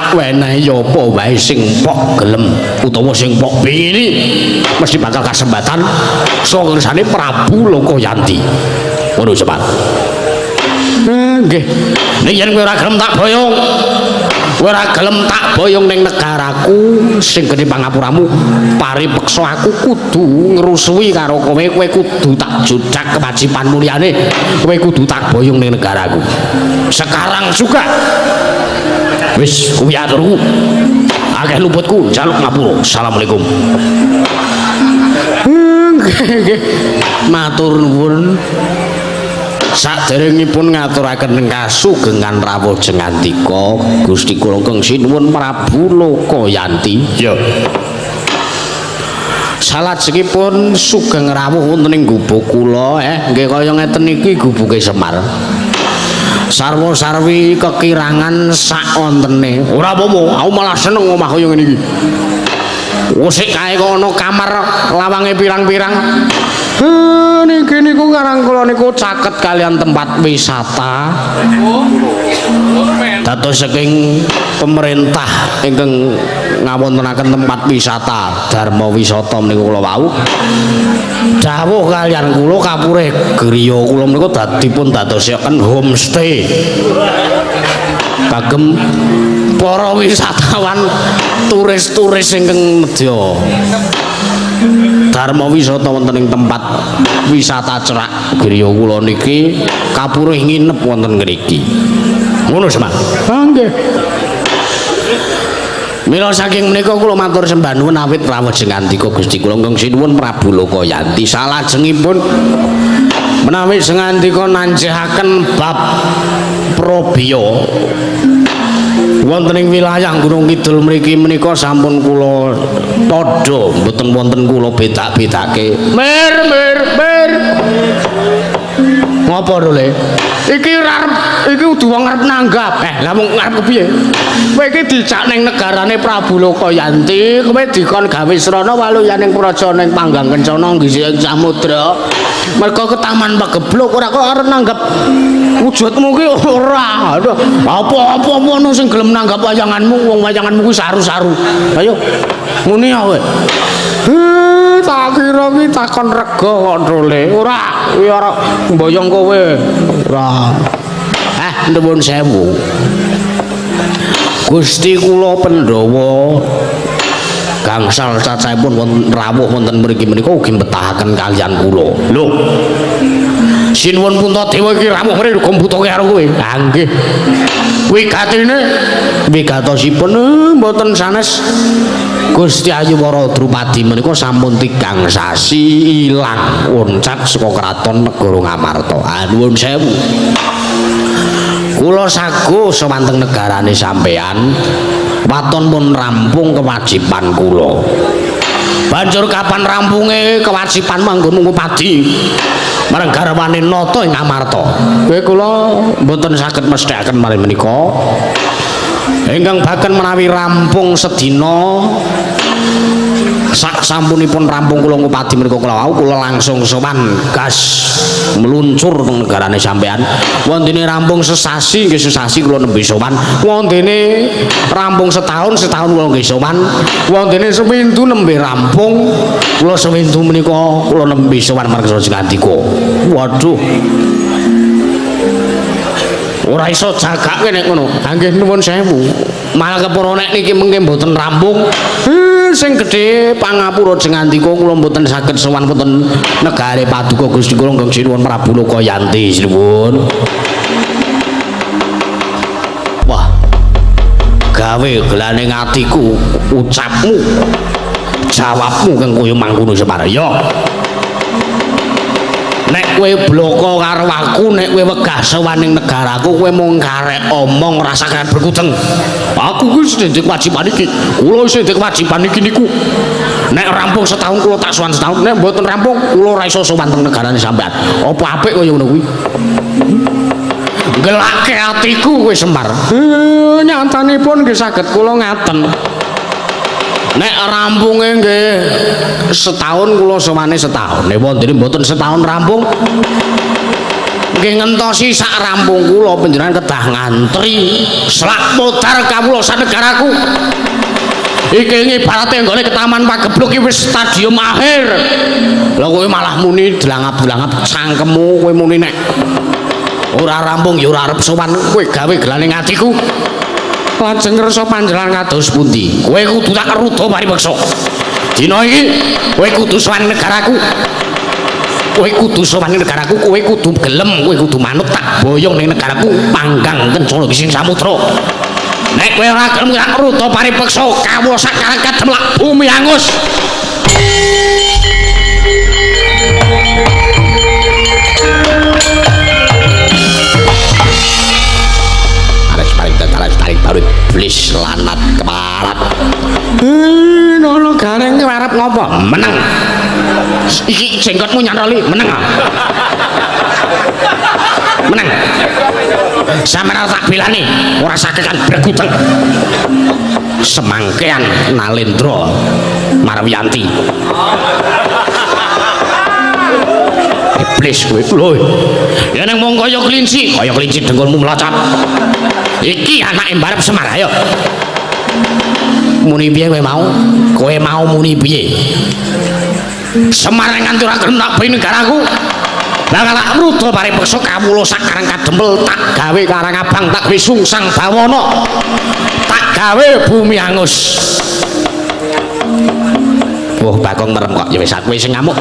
A: wenehi apa wae sing pok gelem utawa sing pok pingini mesti bakal kasembatan saka kersane Prabu Lokayanti. Ngono cepat. Nggih. Nek yen kowe ora gelem tak boyong, ora gelem tak boyong ning negaraku sing gedhe pangapuramu, paripeksa aku kudu ngrusui karo kowe kudu tak judak kewajiban mulyane, kowe kudu tak boyong ning negaraku. Sekarang juga wis kuwi aturku akeh luputku jaluk ngapura. Assalamualaikum. Nggih matur nuwun saderengipun ngaturaken kasugengan rawuh jengandika Gusti kula kenging nuwun Prabu Lokayanti ya salajengipun sugeng rawuh wonten ing gubuk kula nggih kaya ngeten iki gubuke Semar sarwa sarwi kekirangan sak wontene ora apa-apa aku malah seneng omah kaya ngene iki wis kae kok ana kamar lawange pirang-pirang niki niku karang kula niku caket kalian tempat wisata dados saking pemerintah ingkang ngawontenaken tempat wisata Dharma Wisata niku kula wau dawuh kalian kula kapurih griya kula menika dipun dadosaken homestay kagem para wisatawan turis-turis ingkang nedya Dharma Wisata wonten ing tempat wisata cerak griya kula niki kapurih nginep wonten mriki. Ngono Semar. Nggih. Mila saking menika kula matur sembah nuwun awit rawuh jengandika Gusti kula kenging nuwun Prabu Lokayanti salajengipun menawi jengandika nanjehaken bab Probya wonten ing wilayah Gunung Kidul mriki menika sampun kula tadha mboten wonten kula bedak-bedake. Mir. Ngopo lho Le? Iki kudu wong arep nanggap. Lah mung ngarep piye? Kowe iki dijak ning negarane Prabu Lokayanti, kowe dikon gawe srana waluyaning praja ning panggang kencana ngisi samudra. Mergo ke taman pageblok ora kok arep nanggap wujudmu ki ora. Apa-apa ono sing gelem nanggap wayanganmu, wong wayanganmu kuwi saru-saru. Ayo muni ya kowe. Tak kira ki takon rega kok Drole. Ora, kuwi ora mboyong kowe. Ora. Nuwun sewu. Gusti kula Pandhawa gangsal cacahipun wonten rawuh wonten mriki menika ugi betahaken kaliyan kula. Lho. Sinuwun Puntadewa iki rawuh mriki komputake karo kowe. Ha nggih. Wigatosipun mboten sanes. Gusti Ayuwara Drupadi menika sampun 3 sasi ilang oncat saka kraton negara Ngamarta. Nuwun sewu. Kula saguh sewanteng negarane sampeyan waton pun rampung kewajiban kula. Banjur kapan rampunge kewajiban manggon Ngupadi marang garwane nata ing Ngamarta. Kowe kula mboten saged mesthekaken malih menika. Ingkang baken menawi rampung sedina sak sampunipun rampung kula Ngupadi menika kula langsung sowan gas meluncur teng negarane sampean. Wontene rampung sesasi nggih sesasi kula nembe sowan. Wontene rampung setahun kula nggih sowan. Wontene sewindu nembe rampung kula sewindu menika kula nembe sowan marga Jengandika. Waduh. Ora iso jagake nek ngono. Ha nggih nuwun sewu. Malah kepara nek niki mengke mboten rampung. Sing gedhe pangapura Jengandika kula mboten saged sowan wonten negare Paduka Gusti kula nggih sinuwun Prabu Lokayanti sinuwun. Wah. Gawe gelane atiku ucapmu jawabmu kang kaya mangkono Semar. Ya. Nek kowe bloko karo aku, nek kowe wegah sowan ning negaraku, kowe mung karek omong ora sakit berkuteng. Aku kuwi sing ndek kewajiban iki. Kula sing ndek kewajiban iki niku. Nek rampung setahun kula tak sowan setahun, nek mboten rampung kula ora iso sowan teng negarane sampean. Apa apik kaya ngono kuwi? Gelake atiku kowe Semar. Nyatanipun nggih saged kula ngaten. Nek rampunge nggih setahun kula sowane setahun. Nek wonten mboten setahun rampung nggih ngentosi sak rampung kula panjenengan kedah ngantri selak modar kawula sanegaraku. Iki ngibarate nggone ke Taman Pagebluk iki wis stadium akhir. Lah kowe malah muni delangap-delangap cangkemmu kowe muni nek ora rampung ya ora arep sowan kowe gawe gelane atiku. Lajeng ngrasa panjenengan kados pundi? Kowe kudu tak rudha paripeksa. Dina iki kowe kudu sowan negaraku. Kowe kudu sowan negaraku, kowe kudu gelem, kowe kudu manut tak boyong ning negaraku panggang kencana sing samudra. Nek kowe ora gelem tak rudha paripeksa, kawula sakarang kademlak bumi angus. Tarik baru iblis lanat keparat. Nono gareng arep ngopo? Meneng. Iki jenggotmu nyantoli, meneng. Meneng. Sampeyan tak bilani, ora sakekan berguteng. Semangkean Nalendra Marwiyanti. Iblis kowe lho. Ya nang mung kaya kelinci dengkulmu mlocot. Iki anake mbarep Semar ayo. Muni piye kowe mau? Kowe mau muni piye? Semar nganti ora gelem nak beli negaraku. Lah tak rudha paripeksa kawula sakarang kadempel tak gawe Karang Abang, tak gawe Sungsang Bawana. Tak gawe Bumi Angus. Wah, Bagong merem kok ya wis kowe sing ngamuk.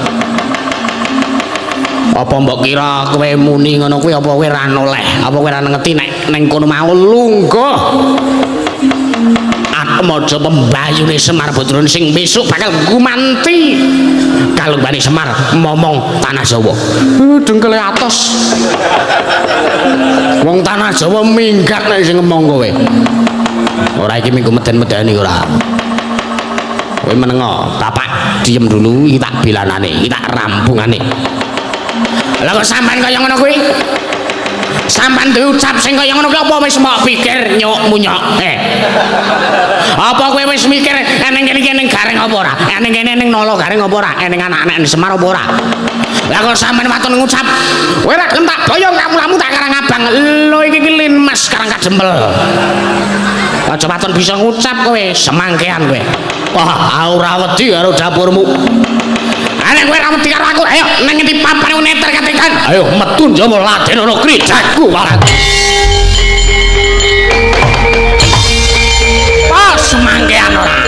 A: Apa mbok kira kowe muni ngono kuwi apa kowe ora noleh? Apa kowe ora ngerti nek ning kono mau lungguh. Atmaja pembayune Semar Badrun sing besok bakal gumanti kalunggane Semar momong tanah Jawa. Dengkele atos. Wong tanah Jawa minggat nek sing ngomong kowe. Ora iki minggu meden-medeni ora. Kowe menengo, bapak diem dulu iki tak bilanane, iki tak rampungane. Lah kok sampean kaya ngono kuwi? Sampean diucap sing kaya ngono kuwi apa wis mbok pikir nyok-munyok? Apa kowe wis mikir eneng kene iki ning gareng apa ora? Eneng kene ning nala gareng apa ora? Eneng anak-anak Semar apa ora? Lah kok sampean waton ngucap, kowe ora gelem tak boyong kamu tak Karang Abang. Lho iki Lin Mas Karang Kadempel. Aja waton bisa ngucap kowe, semangkean kowe. Wah, ora wedi karo dapurmu. Nek kowe ra wedi karo aku, ayo nang ngendi papan neter katekan. Ayo metu Jawa Laden ana krijaku malah. Pas semangkean ora.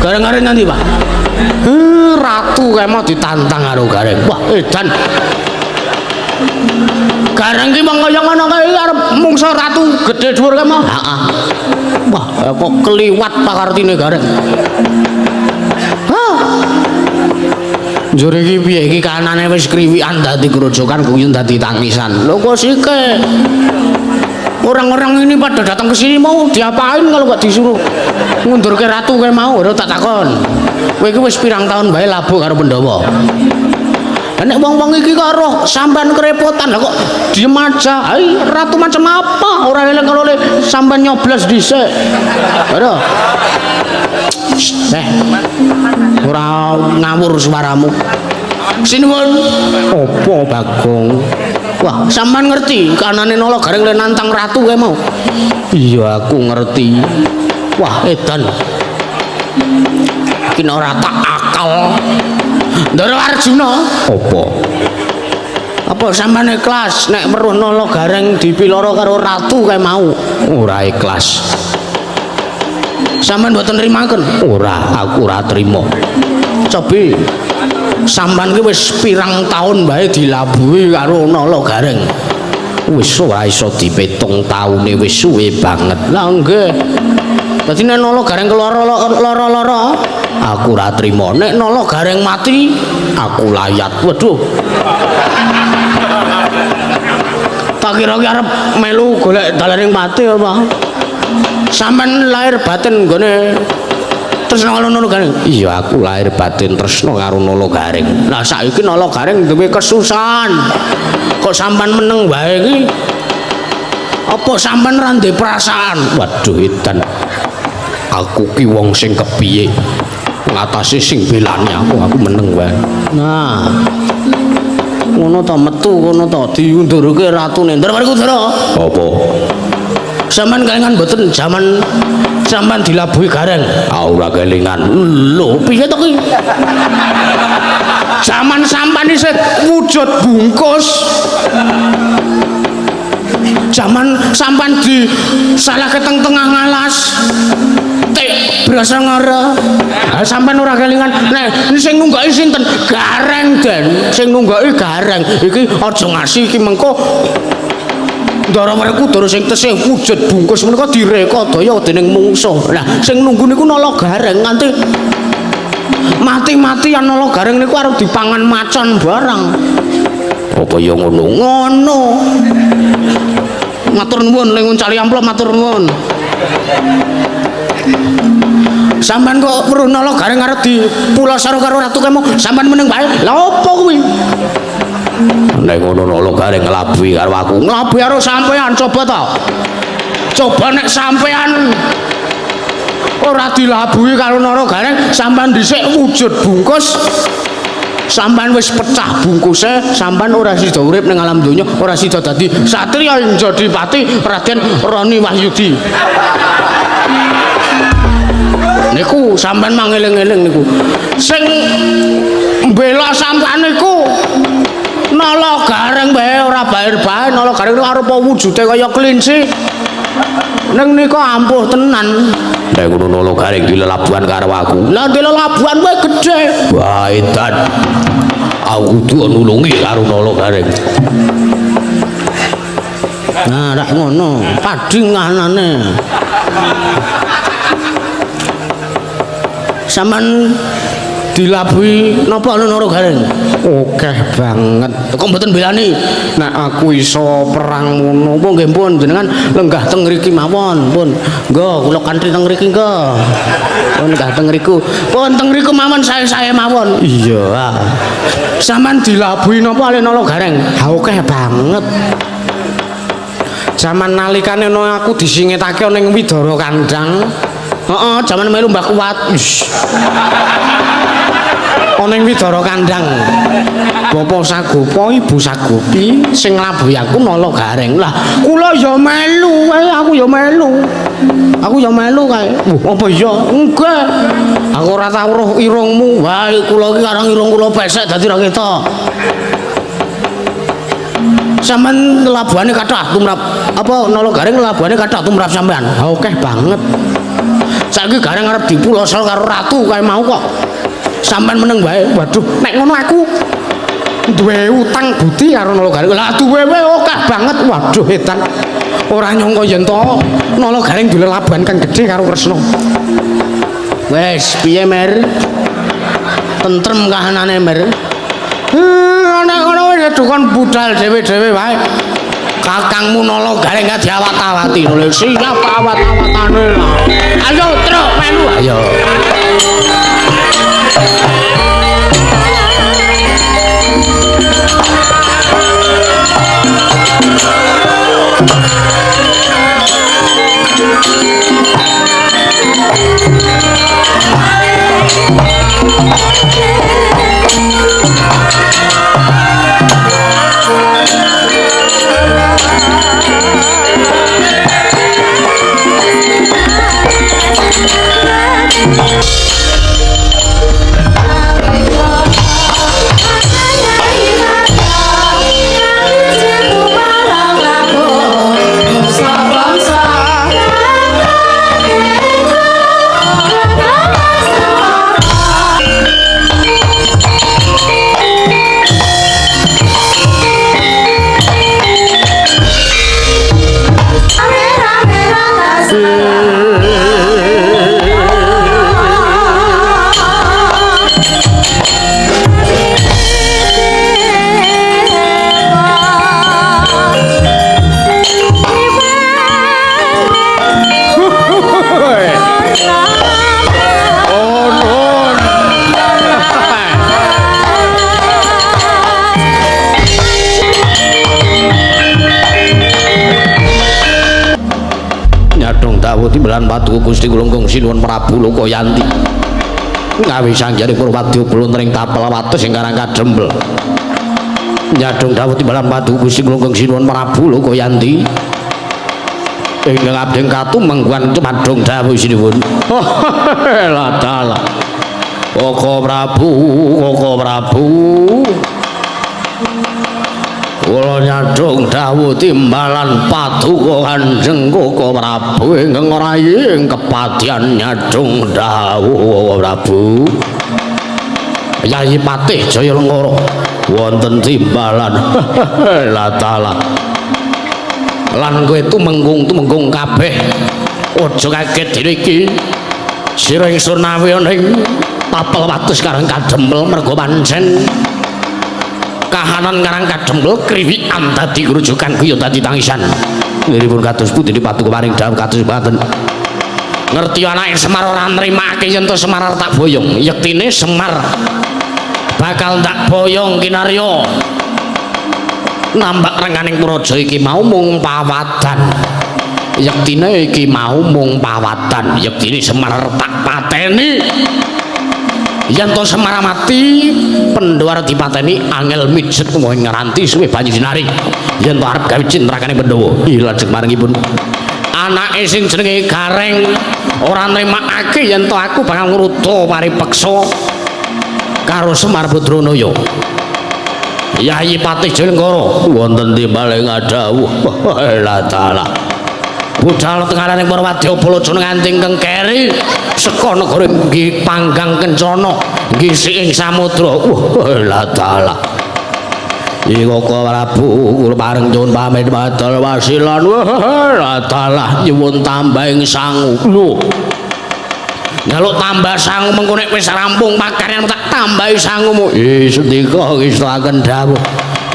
A: Gareng-gareng nanti Pak. Ratu kayak mau ditantang karo Gareng. Wah, edan. Gareng ki mong kaya ngono kae arep mungsa ratu gedhe dhuwur kae mah. Heeh. Wah, kok keliwat pakartine Gareng. Hah. Jure iki piye iki kanane wis kriwikan dadi grojokan guyon dadi tangisan. Lho kok sike. Orang-orang ini pada datang ke sini mau diapain kalau gak disuruh ngundurke ratu kayak mau ora tak takon. Kowe iki wis pirang tahun bae labuh karo Pandhawa. Nek wong-wong iki kok roh sampean kerepotan lah kok diem aja. Ai ratu macam apa? Ora eling kalau sampean nyoblos dhisik. Ora. Ora ngawur suaramu. Sinuwun. Opo Bagong? Wah, sampean ngerti kanane Nala Gareng le nantang ratu kae mau. Iya, aku ngerti. Wah, edan. Iki ora tak akal. Ndara Arjuna. Apa sampean ikhlas nek weruh Nala Gareng dipiloro karo ratu kae mau? Ora ikhlas. Sampean mboten nrimaken? Ora, aku ora trima. Cobi sampean ki wis pirang taun bae dilabuhi karo Nala Gareng. Wis ora iso dipetung taune wis suwe banget. Lah nggih. Dadi nek Nala Gareng lara-lara aku ora trima. Nek Nala Gareng mati, aku layat. Waduh. Tak kira ki arep melu golek dalane mati apa? Sampeyan lahir batin nggone tresno karo Nala Gareng. Iya, aku lahir batin tresno karo Nala Gareng. Lah saiki Nala Gareng duwe kesusahan. Kok sampean meneng wae iki? Apa sampean ra ndek perasaan? Waduh edan. Aku ki wong sing kepiye? Ngatasi sing belani aku meneng wae. Nah. Ngono ta metu ngono ta diundurke ratune. Ndara bariku Dara. Apa? Sampeyan kelingan mboten jaman sampean dilabuhi Gareng? Ora kelingan. Lho, piye to ki? Zaman sampean isih wujud bungkus. Zaman sampean di salah keteng tengah ngalas. Tek berasa ngara. Sampean ora kelingan. Nek sing nunggaki sinten? Gareng Den. Sing nunggaki Gareng. Iki aja ngasih iki mengko Ndara mereka Dara sing tesih wujud bungkus menika direka daya dening mungsuh. Lah sing nunggu niku Nala Gareng nganti mati-matian Nala Gareng niku arep dipangan macan barang. Apa ya ngono? Ngono. Matur nuwun lengun cali amplop matur nuwun. Sampeyan kok weruh Nala Gareng arep dipulosaro karo ratu kemo, sampeyan meneng bae. Lah apa kuwi? Nek ngono Nala Gareng nglabuhi karo aku. Nglabuhi karo sampean coba ta. Coba nek sampean ora dilabuhi karo Nala Gareng, sampean dhisik wujud bungkus. Sampean wis pecah bungkuse, sampean ora sida urip ning alam donya, ora sida dadi satriya ing Jodipati Raden Roni Wahyudi. Niku sampean mangeling-eling niku. Sing mbela sampean niku Nala Gareng bae ora bae-bae. Nala Gareng niku arupa wujude kaya kelinci. Ning nika ampuh tenan. Nek ngono Nala Gareng dilelabuhan karo aku. Lah dilelabuhan wae gedhe. Wah edan. Aku kudu nulungi karo Nala Gareng. Nah, rak ngono, padhing anane. Sampeyan dilabuhi napa Nala Gareng? Akeh banget. Kok mboten belani? Nek aku iso perang ngono, apa nggih pun jenengan lenggah teng mriki mawon, pun. Nggo kula kanthi teng mriki nggo. Pun lenggah teng mriku. Pun teng mriku mawon sae-sae mawon. Iya. Sampeyan dilabuhi napa Nala Gareng? Ha akeh banget. Zaman nalikane ono aku disingetake ning Widara Kandang. Heeh, jaman melu Mbah Kuat. Ana ing Widara Kandang. Bapak Sagopa, Ibu Sagopi sing nglabuhi aku Nala Gareng. Lah, kula ya melu wae, aku ya melu. Aku ya melu kae. Apa iya? Enggak. Aku ora tau weruh irungmu. Wae kula iki karang irung kula pesek dadi ra ketok. sampean labuhane kathah tumrap apa nala garing labuhane kathah tumrap sampean. Oke banget. Saiki gareng arep dipulosol karo ratu kae mau kok. Sampean meneng wae. Waduh, nek ngono aku duwe utang budi karo nala garing. Lah duwe akeh banget. Waduh edan. Ora nyangka yen to nala garing dule labuhan kang gedhe karo Kresna. Wes, piye Mer? Tentrem kahanane Mer. Nek ngono wis dukun budal dhewe-dhewe wae. Kakangmu nala garing gak diawat-awati lho. Siap awat-awatane lah. Ayo truk melu ayo. Timbalan patuku Gusti Kulungkung Sinuwun Prabu Lokayanti ngawi sangjane Purwadya Blontring tapel wates ing Karang Kadempel nyadong dawuh timbalan patuku Gusti Kulungkung Sinuwun Prabu Lokayanti ingkang abdeng katumengguan cemadong dawuh sinuwun. Lah dalah Koko Prabu kula nyadong dawuh timbalan paduka Kanjeng Koko Prabu ingkang rayi ing kepadyan nyadong dawuh Prabu Yayi Patih Jayalenggara wonten timbalan. Lah taala lan kowe tumenggung kabeh aja kaget dene iki sira ingsun nawi ning tapel wates Karang Kadempel merga pancen kahanan Karang Kadempel kriwikan dadi rujukan kuwi dadi tangisan. Niripun kados pundi paduka paring dawuh kados mboten. Ngerti anake Semar ora nrimake yen to Semar tak boyong. Yektine Semar bakal tak boyong kinarya. Nambak renganing praja iki mau mung pawadan. Yektine iki mau mung pawadan. Yektine Semar tak pateni. Yen to Semar mati Pandhawa dipateni angel mijet wong ngeranti suwe banyu sinari. Yen to arep gawe cintrakane Pandhawa lajeng maringipun anake sing jenenge Gareng ora nrimakake yen to aku bakal ngruta paripeksa karo Semar Badranaya. Yayi Patih Jayalenggara wonten timbaling dawuh. Lah taala budal tengaraning Purwadya Balaja nganting kengkeri seka negara nggih panggang kencana nggih ing samudra. Lah taala iki Koko Prabu kula pareng nyuwun pamit matur wasilan. Lah taala nyuwun tambahing sangu. Lho njaluk tambah sangu mengko nek wis rampung pakaryan tak tambahi sangumu. Sendika ngestaken dawuh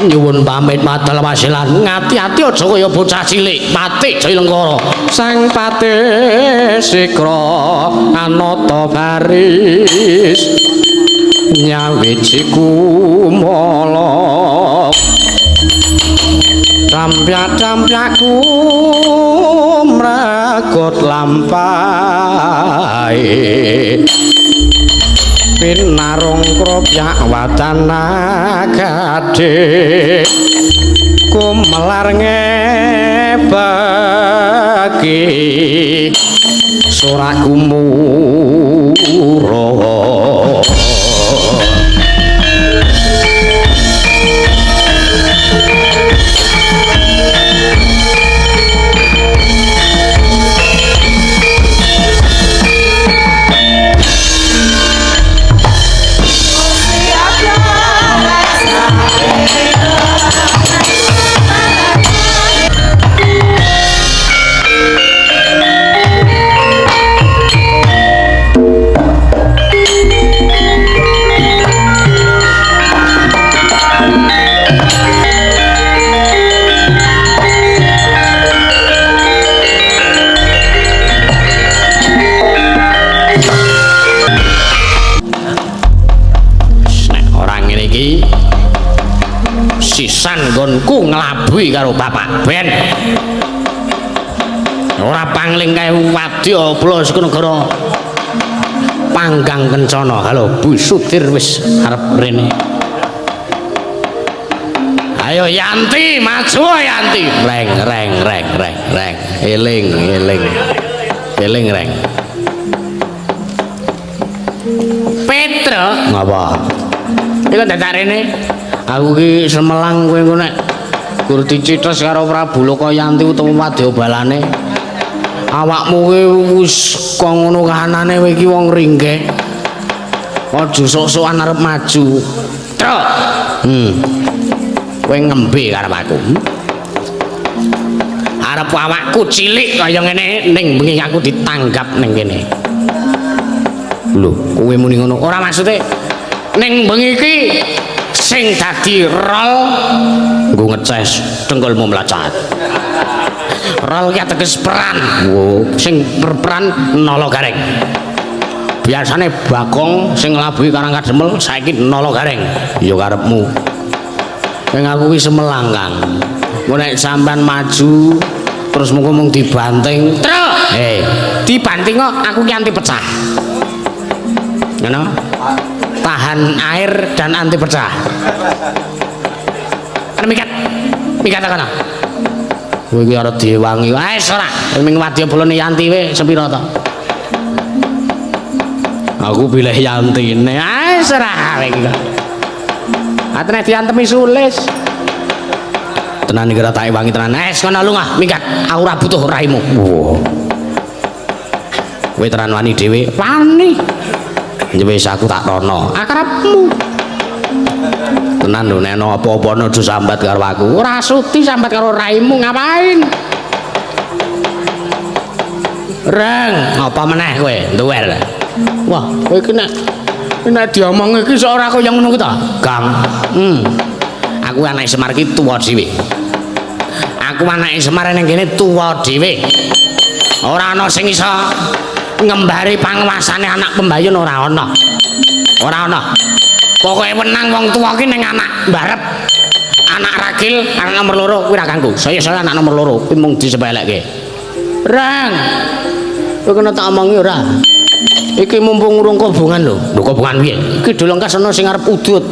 A: nyuwun pamit matur wasilan. Ngati-ati aja kaya bocah cilik. Patih Jayalenggara sang patih sikra anata baris nyawiji kumala dampyak-dampyakku mragot lampahe pinarung kropyak wadana gadhe kumelar ngebaki sorakku mura. nglabuhi karo bapak ben ora pangling kae wadya Balasanegara panggang kencana. Halo Bu Sudir wis arep rene. Ayo Yanti maju Yanti. Reng reng reng reng reng. Eling eling. Eling reng. Petro ngapa? Iku dadak rene. Aku ki semelang kowe engko nek gur dicitos karo Prabu Lokayanti utawa wadya balane. Awakmu ki wis kok ngono kahanane kowe iki wong ringgeh. Aja sok-sokan arep maju. Truk. Kowe ngembe karo aku. Arep awakku cilik kaya ngene ning bengi aku ditanggap ning kene. Lho, kowe muni ngono. Ora maksude ning bengi iki sing dadi rol nggo ngeces dengkulmu mlacat. Rol ki ateges peran. Sing berperan nala gareng. Biasane Bakong sing nglabuhi Karang Kademel saiki nala gareng. Ya karepmu. Ning aku ki semelang, Kang. Nek sampean maju terus mung dibanting. Truk. Dibanting kok aku ki anti pecah. Ngono? Tahan air dan anti pecah. Kan mikat kana. Kowe iki arep diwangi. Wis ora, ming wadya Balane Yanti wae sepira to? Aku pilih Yantine. Wis ora kowe iki kok. Atene diantemi sulis. Tenan iki ora tak wangi tenan. Wis kono lunga, minggat. Aku ora butuh raimu. Kowe tenan wani dhewe. Wani. Wis aku tak rono. Akrabmu. Tenan lho nek ana apa-apa aja sambat karo aku. Ora suti sambat karo raimu ngapain? Reng, apa meneh kowe? Duwer. Wah, kowe iki nek diomong iki sok ora kaya ngono ki ta, Gang. Aku anake Semar ki tuwa dhewe. Aku anake Semar ning kene tuwa dhewe. Ora ana sing iso ngembari panguwasane anak pembayun ora ana. Ora ana. Pokoke menang wong tuwa ki ning anak mbarep. Anak ragil, anak nomor 2 kuwi ra kanggo. Saya anak nomor 2 kuwi mung disepelekke. Rang. Kowe kena tak omongi ora? Iki mumpung urung kobongan lho. Lho kobongan piye? Iki dolongkas ana sing arep udut.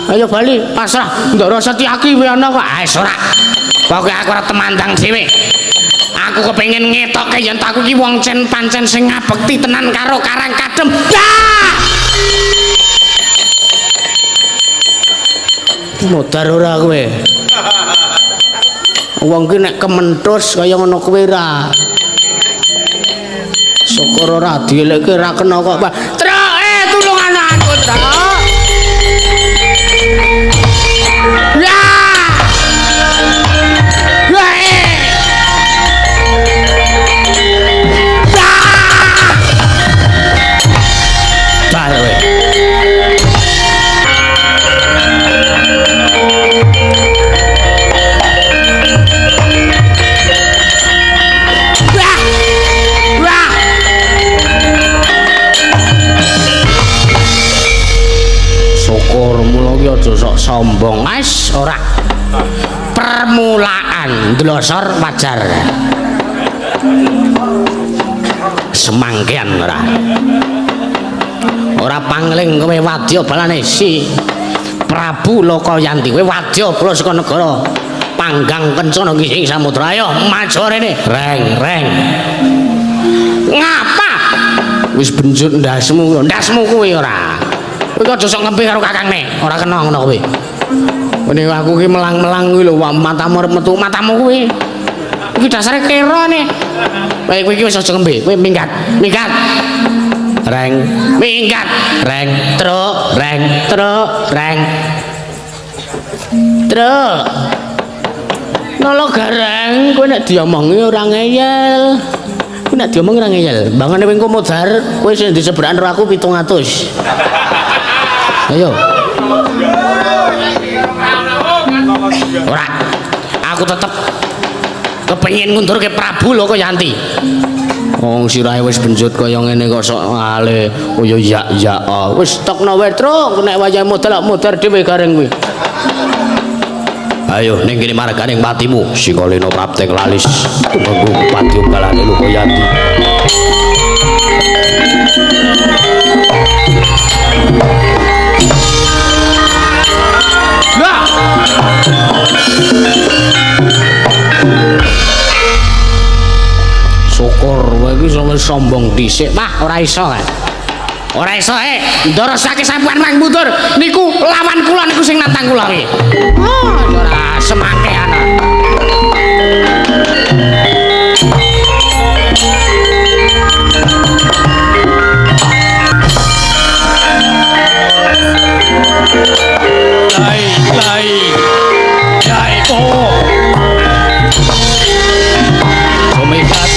A: Ayo bali, pasrah. Ndara Setyaki kuwi ana kok. Wis ora. Pokoke aku ora temandang dhewe. Aku kepengin ngetokke yen aku iki wong pancen sing ngabekti tenan karo Karang Kadem. Modar ora kowe. Wong ki nek kementhus kaya ngono kowe ra. Syukur ora dielekke ra kena kok. Truk, tulung anakku, Truk. Ya. Aja sok sombong, wis ora. Permulaan ndlosor wajar. Semangkean ora. Ora pangling kowe wadya balane si Prabu Lokayanti. Kowe wadya Balasanegara. Panggang kencana ki sing samudra. Ayo maju rene. Reng, reng. Ngapa? Wis benjut ndasmu, ndasmu kuwi ora. Kowe aja sok ngembe karo kakangne, ora kena ngono kowe. Ngene aku ki melang-melang kuwi lho, matamu arep metu matamu kuwi. Iki dasare kera ne. Kowe iki wis aja ngembe, kowe minggat, minggat. Reng, minggat, reng, truk, reng, truk, reng. Truk. Nolo gareng, kowe nek diomongi ora ngeyel. Kowe nek diomongi ora ngeyel. Bangane wing komodar, kowe sing disebrakan karo aku 700. Ayo. Ora. Aku tetep kepengin ngundurke Prabu Lokayanti. Wong sirahe wis benjut kaya ngene kok sok ale. Oh ya ya. Wis tokno wae, Truk. Nek wayahe modal dhewe gareng kuwi. Ayo ning kene marganing patimu Sikalena prapteng lalis tumenggu patyung kalane Lukoyanti. Lah. Syukur kowe iki sampe sombong dhisik, Pak, ora iso kae. Ora iso ndorosake sampean mang mundur niku lawan kula niku sing nantang kula iki. Oh, ora semangkean. Lai po. Sumikat.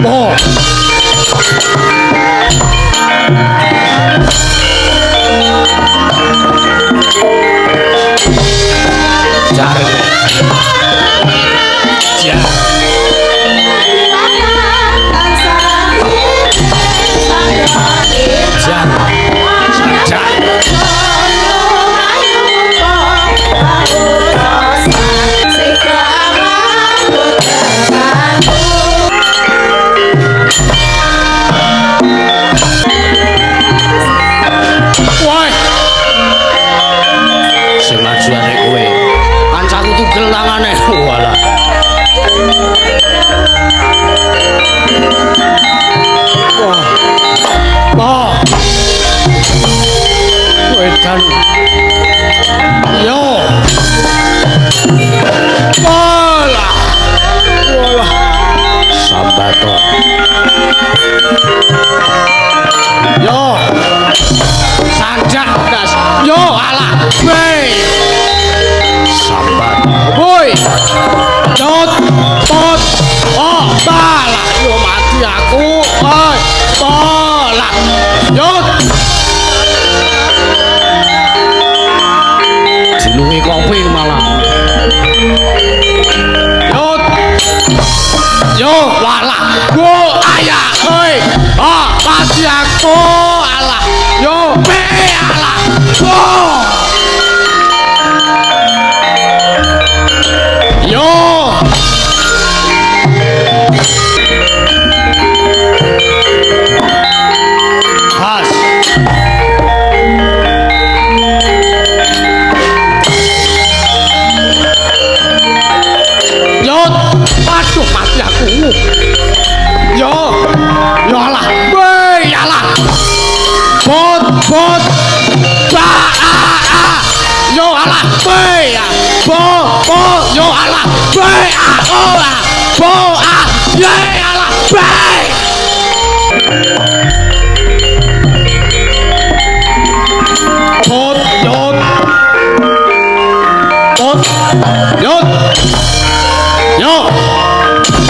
A: Po. Jar. Jar. Gelangane walah. Wah. Wedan. Yo. Walah. Walah. Sambato. Yo. Sanjak das. Yo alah. Wei. Sambat boy jot pot oh bala yo mati aku oi bola jot dilungi kopi malah jot yo wala go ayah oi oh mati aku alah yo be alah oh yo has yo aduh mati aku yo alah weh alah bot ba yo alah weh bo yo alah bae bo ye alah bae bot yo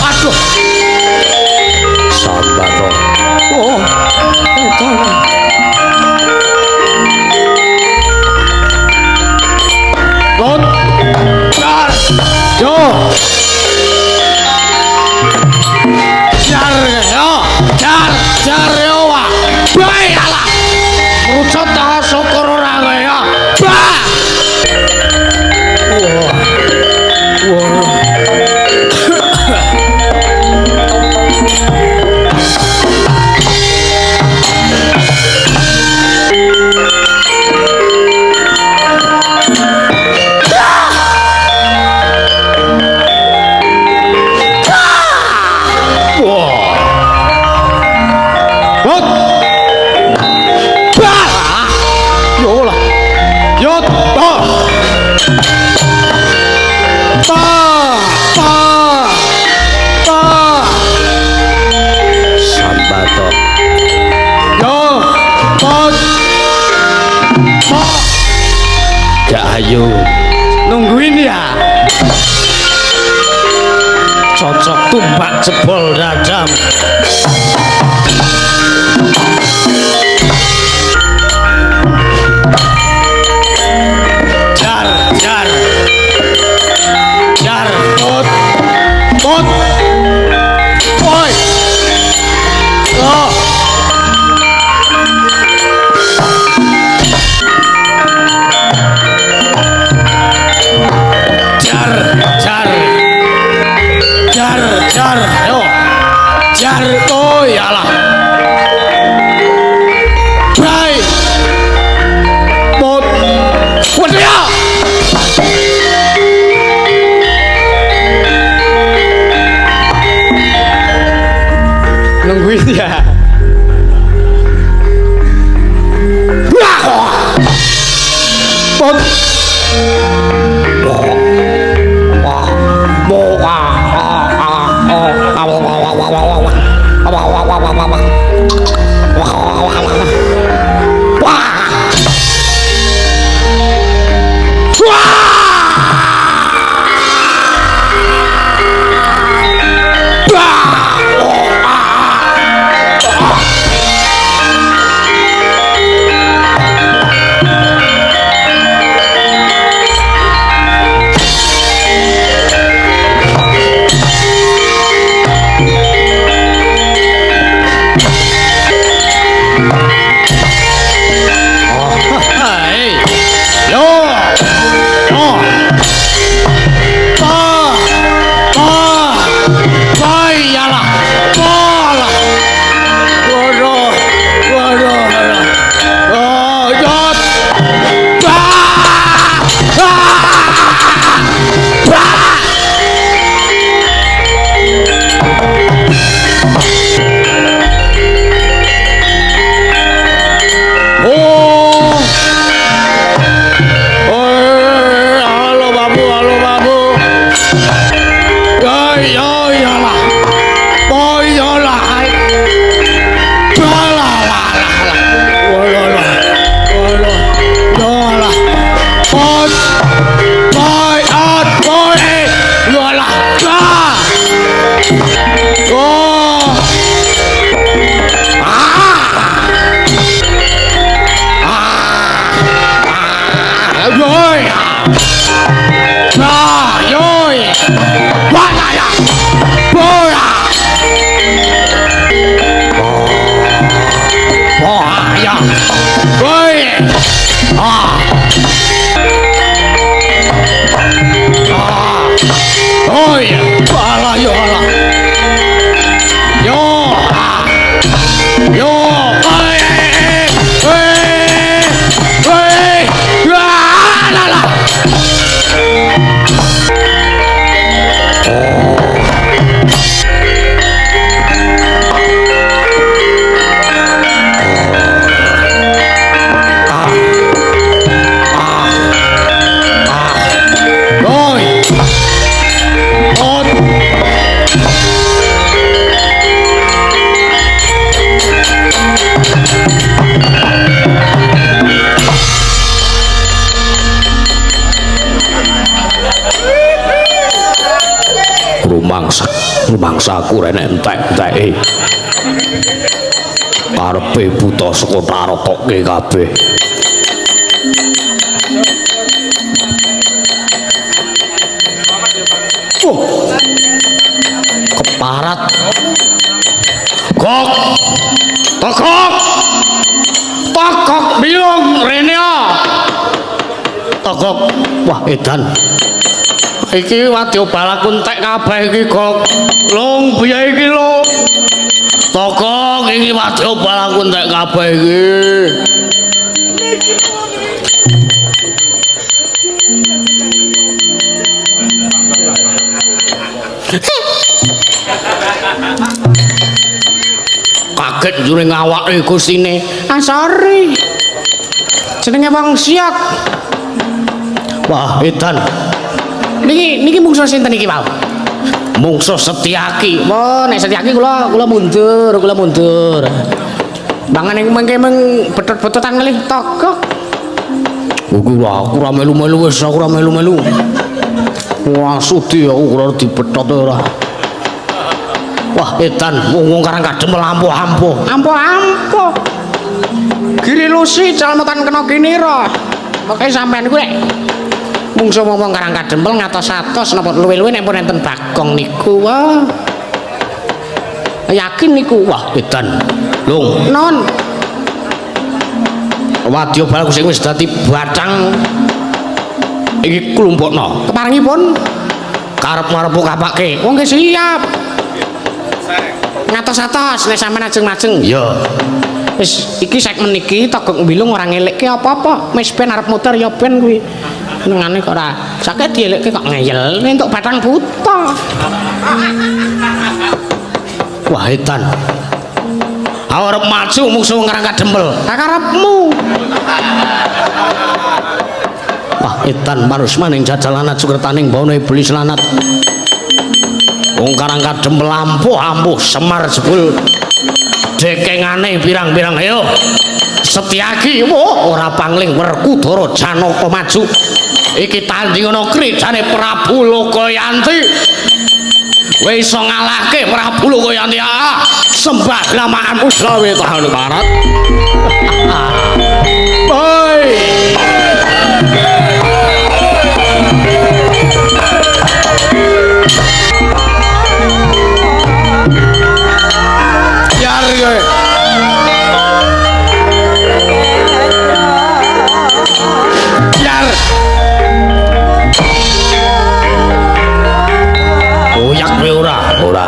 A: aduh sambato oh bot yo jar yo wa bae alah rucut ta syukur ora ya ba ayo nungguin ya cocok tumbak jebol dadam jar pot oi oh oh iyalah Bray pot wadia nungguin ya pot rumangsaku rene entek-enteke karepe buta saka tarokoke kabeh keparat gok tokok tokok biung rene tokok wah edan iki wadya balaku entek kabeh iki kok long piye iki lho tokok iki wadya balaku entek kabeh iki kaget jure ngawake gustine asari jenenge wong siap wah edan niki mungsuh sinten iki wae mungsuh Setyaki oh nek Setyaki kula mundur bangen mengke betot-betotan ngelih tokok aku ora melu-melu wis aku ora melu-melu wah sudi aku ora dibetot ora wah edan wong karang kadem ampuh giri lusi calmetan kena kinira pokoke sampean kuwi mungsuh ngomong karang kadempel ngatos-atos napa luwe-luwe nek pun enten Bagong niku wah yakin niku wah edan lung non wadya balaku sing wis dadi batang iki klumpukna keparengipun karep-karep kapake wong nggih siap ngatos-atos nek sampean ajeng-ajeng. Ya. Wis iki segmen iki Togok Mbilung ora ngelekke apa-apa. Wis ben arep muter ya ben kuwi. Nengane kok ora sake dielekke kok ngeyel entuk batang buta. Wah edan. Arep maju musuh ngrangkat dempel. Kakarepmu. Wah edan parus maning jajal lanat sukertaning bawana iblis lanat. Wong karangkat dempel ampuh Semar jebul dekengane pirang-pirang ayo. Setyaki ora pangling Werkudara Janaka maju. Iki tandingana krejane Prabu Lokayanti. Wis iso ngalahke Prabu Lokayanti. Sembah lamaanmu slawe tahun barat. Boy. Yar kowe. Yar. Oyak kowe ora? Ora.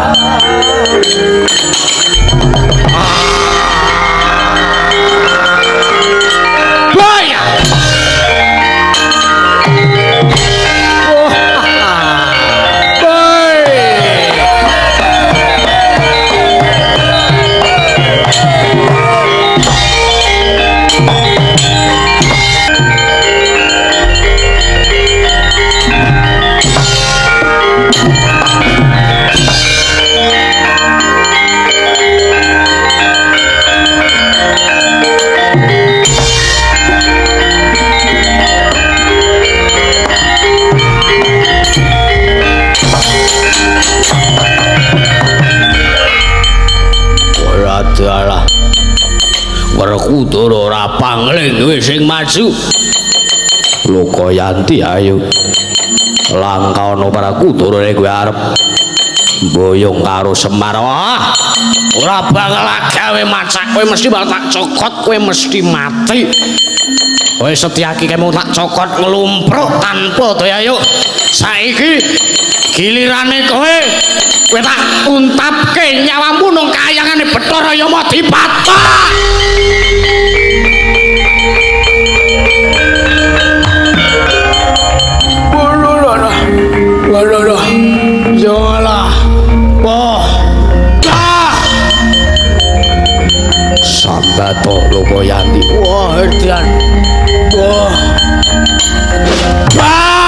A: Dalah Werkudara ora pangling wis sing maju Lokayanti ayo langkaono Werkudara nek kowe arep boyong karo Semar ora bakal gawe macak kowe mesti bakal tak cokot kowe mesti mati kowe Setyaki kemu tak cokot nglumpruk tanpa daya ayo saiki gilirane kowe tak untapke nyawamu nang kayangane Bathara Yama dipatok. Walah. Yalah. Wah. Sambato Lokayanti. Wah, edan. Wah. Bye.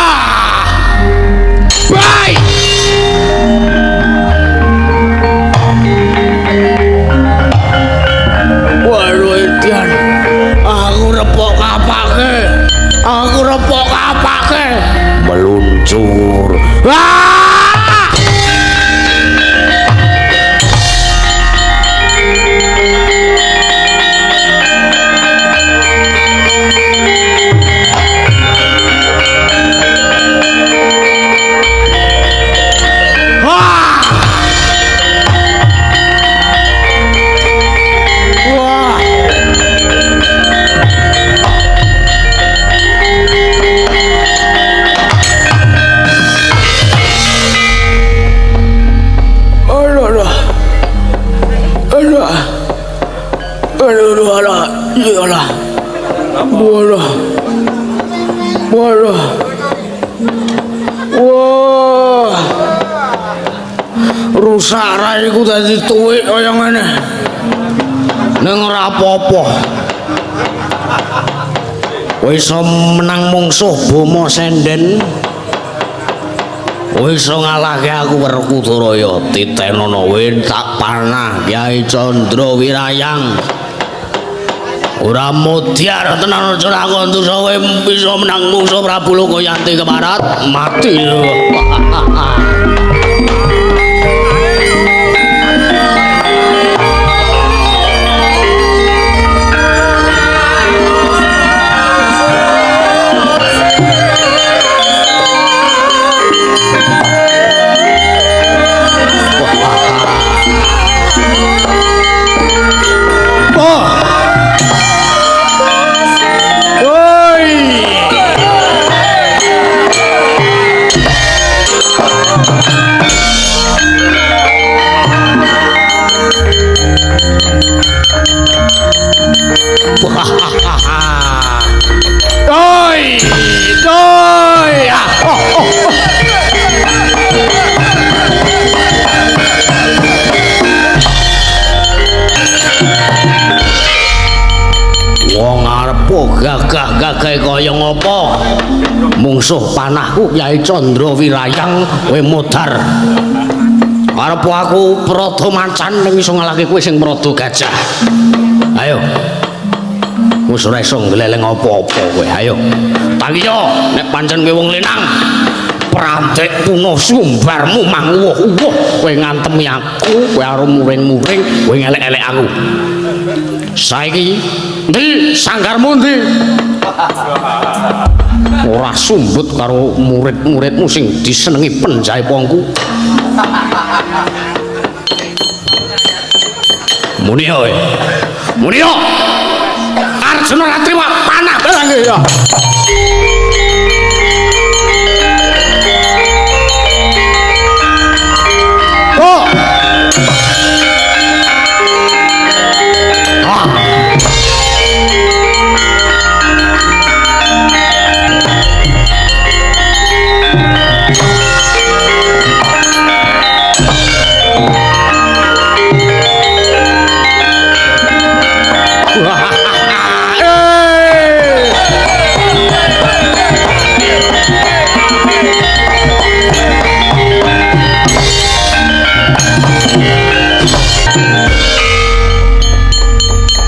A: Aku repok apake meluncur Waduh. Wah. Rusak raiku dadi tuwik kaya ngene. Ning ora apa-apa. Kowe iso menang mungsuh Bama Senden. Kowe iso ngalahke aku Werkudara ya titenana kowe tak panah Kyai Candra Wirayang. Ora mudyar tenan aja lakon dosa kowe bisa menang mungsuh Prabu Lokayanti keparat mati. Kae kaya ngopo? Mungsuh panahku Kyai Candra Wirayang kowe modar. Arep aku prada macan ning iso ngalahke kowe sing prada gajah. Ayo. Wis ora iso ngleleng apa-apa kowe. Ayo. Tangiyo nek pancen kowe wong lenang. Prantik puno sumbarmu manguwuh-uwuh kowe ngantemi aku, kowe arep muring-muring, kowe ngelek-elek aku. Saiki ndi sanggarmu ndi? Ora sumbut karo murid-muridmu sing disenengi penjahe pongku. Muni kowe. Muni yo. Arjuna ra trima panah barang ya. Oh. Ah.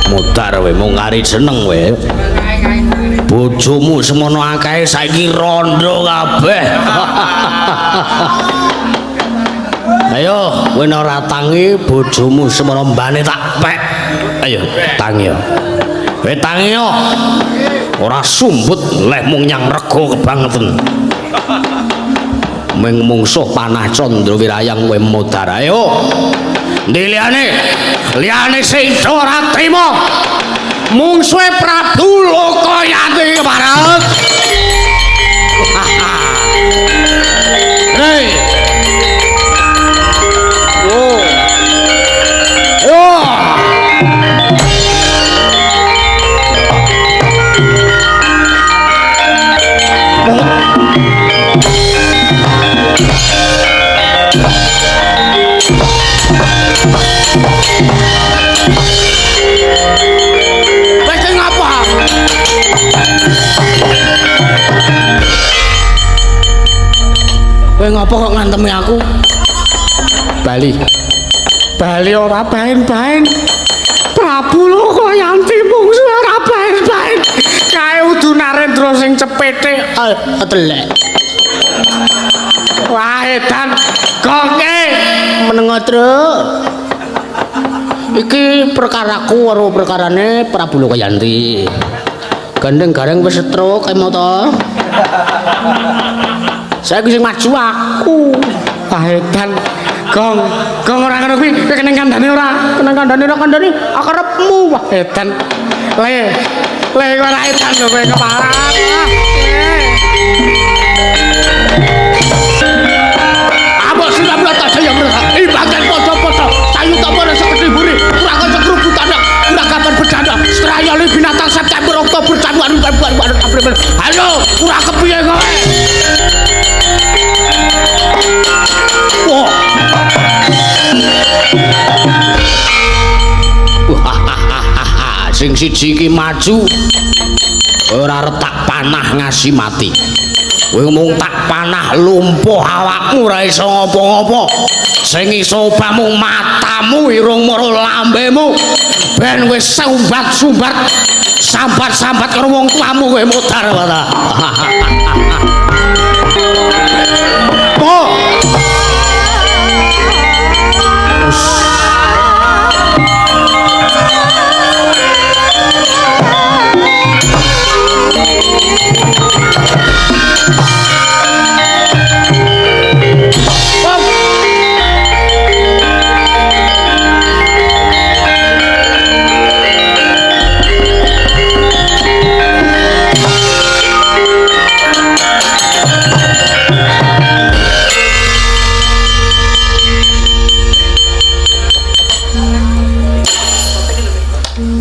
A: Mudar we mung ngari jeneng we. Bojomu semono akahe saiki rondo kabeh. Ayo, kowe ora tangi bojomu semono mbane tak pek. Ayo, tangi yo. Kowe tangi yo. Ora sumbut leh mung nyang rega kebangetan. Ming mungsuh panah Candra Wirayang kowe modar. Ayo. Ndi liyane sing ora trima. Mungsuhe Prabu Lokayanti Barat. Hei. Oh. Oh. Kowe ngapa kok ngantemi aku? Bali ora baen-baen. Prabu Lokayanti mungsuh ora baen-baen. Kae udu Narendra sing cepethik telek. Wah edan gonge menengo truk. Iki perkaraku karo perkarane Prabu Lokayanti. Gandeng gareng wis setruk kemo to. Saya sing maju aku. Ah edan gong ora ngono kuwi kene kandhane ora. Kene kandhane akarepmu. Wah edan. Le ora edan lho kowe keparat. Apa sira mlata saya mlata. Bagian podo-podo sayu topo rasa kediburi. Ora kocok rubutan. Ora kapan bercanda. Seraya li binatang September Oktober Januari Februari April. Halo, ora kepiye kowe? Wah. Sing siji iki maju ora retak panah ngasi mati. Kowe mung tak panah lumpuh awakmu ora iso ngopo-ngopo. Sing iso obah mung matamu, irung moro lambemu. Ben wis sumbat-sumbat sambat-sambat karo wong tuamu kowe modar ta. Oh.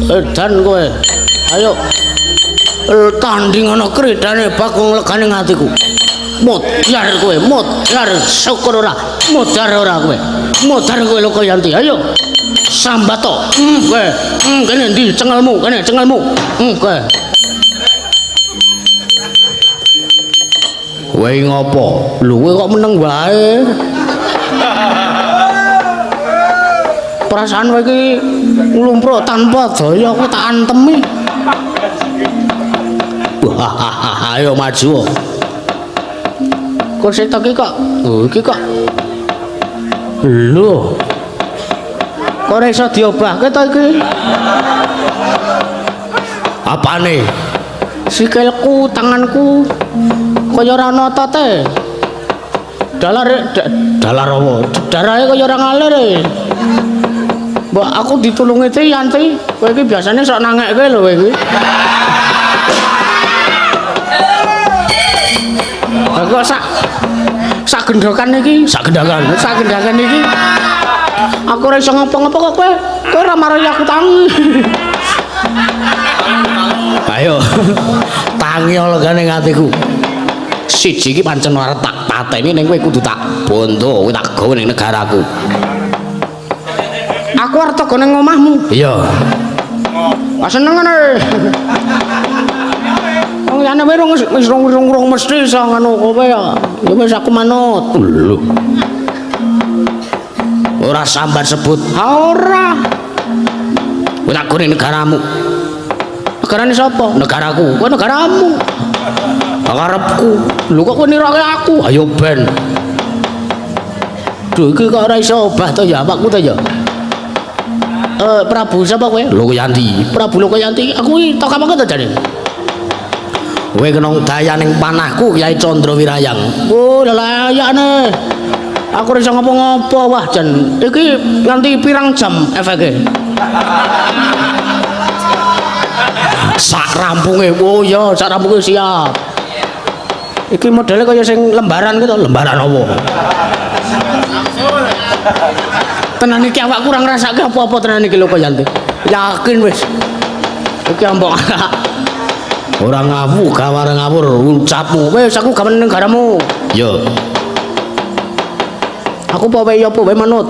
A: Edan kowe. Ayo. Tanding ana kredane bak wong legane ngatiku. Modar kowe, modar syukur ora. Modar ora kowe. Modar kowe Lokayanti. Ayo. Sambato. Kowe. Kene ndi cengelmu? Kene cengelmu. Kowe. Kowe ngopo? Lho kowe kok meneng wae. Perasaan kowe iki nglumpruk tanpa daya kowe tak antemi. Wah, ayo maju. Kok setok iki kok? Oh, iki kok. Lho. Kok ora iso diobahke to iki? Apane? Sikilku, tanganku kaya ora ana otote. Dalar apa? Darahe kaya ora ngalir. Mbok aku ditulungi ti Yanti. Kowe iki biasane sok nangekke lho kowe iki. Kok sak gendokan iki, sak gendakan iki. Aku ora iso ngopo-ngopo kok kowe. Kowe ora marai aku tangi. Ayo. Tangi legane ngatiku. Siji iki pancen arep tak pateni ning kowe kudu tak bondo, kowe tak gawe ning negaraku. Aku arep teko ning omahmu. Iya. Wah seneng ngene. Wong liyane wae wis rong mesti iso ngono kowe ya. Ya wis aku manut. Lho. Ora sambat sebut. Ora. Kowe tak gawe ning negaramu. Negarane sapa? Negaraku. Kowe negaramu. Karepku. Lho kok kowe nirake aku? Ayo ben. Duh iki kok ora iso obah to ya awakku to ya. Prabu sapa kowe? Lokoyanti. Prabu Lokoyanti. Aku iki tok apa to jane? Kowe kena daya ning panahku Kyai Candra Wirayang. Oh, layakne. Aku ora iso ngopo-ngopo wah jan. Iki nganti pirang jam efeke? Sak rampunge. Oh ya, sak rampunge siap. Iki modele kaya sing lembaran gitu, lembaran apa? Tenan iki awak kurang ngrasake apa-apa tenan iki lho kok Yanti. Yakin wis. Iki ambok. Ora ngawu, gawar ngawur ucapmu. Wis aku gawen negaramu. Yo. Aku apa wae apa wae manut.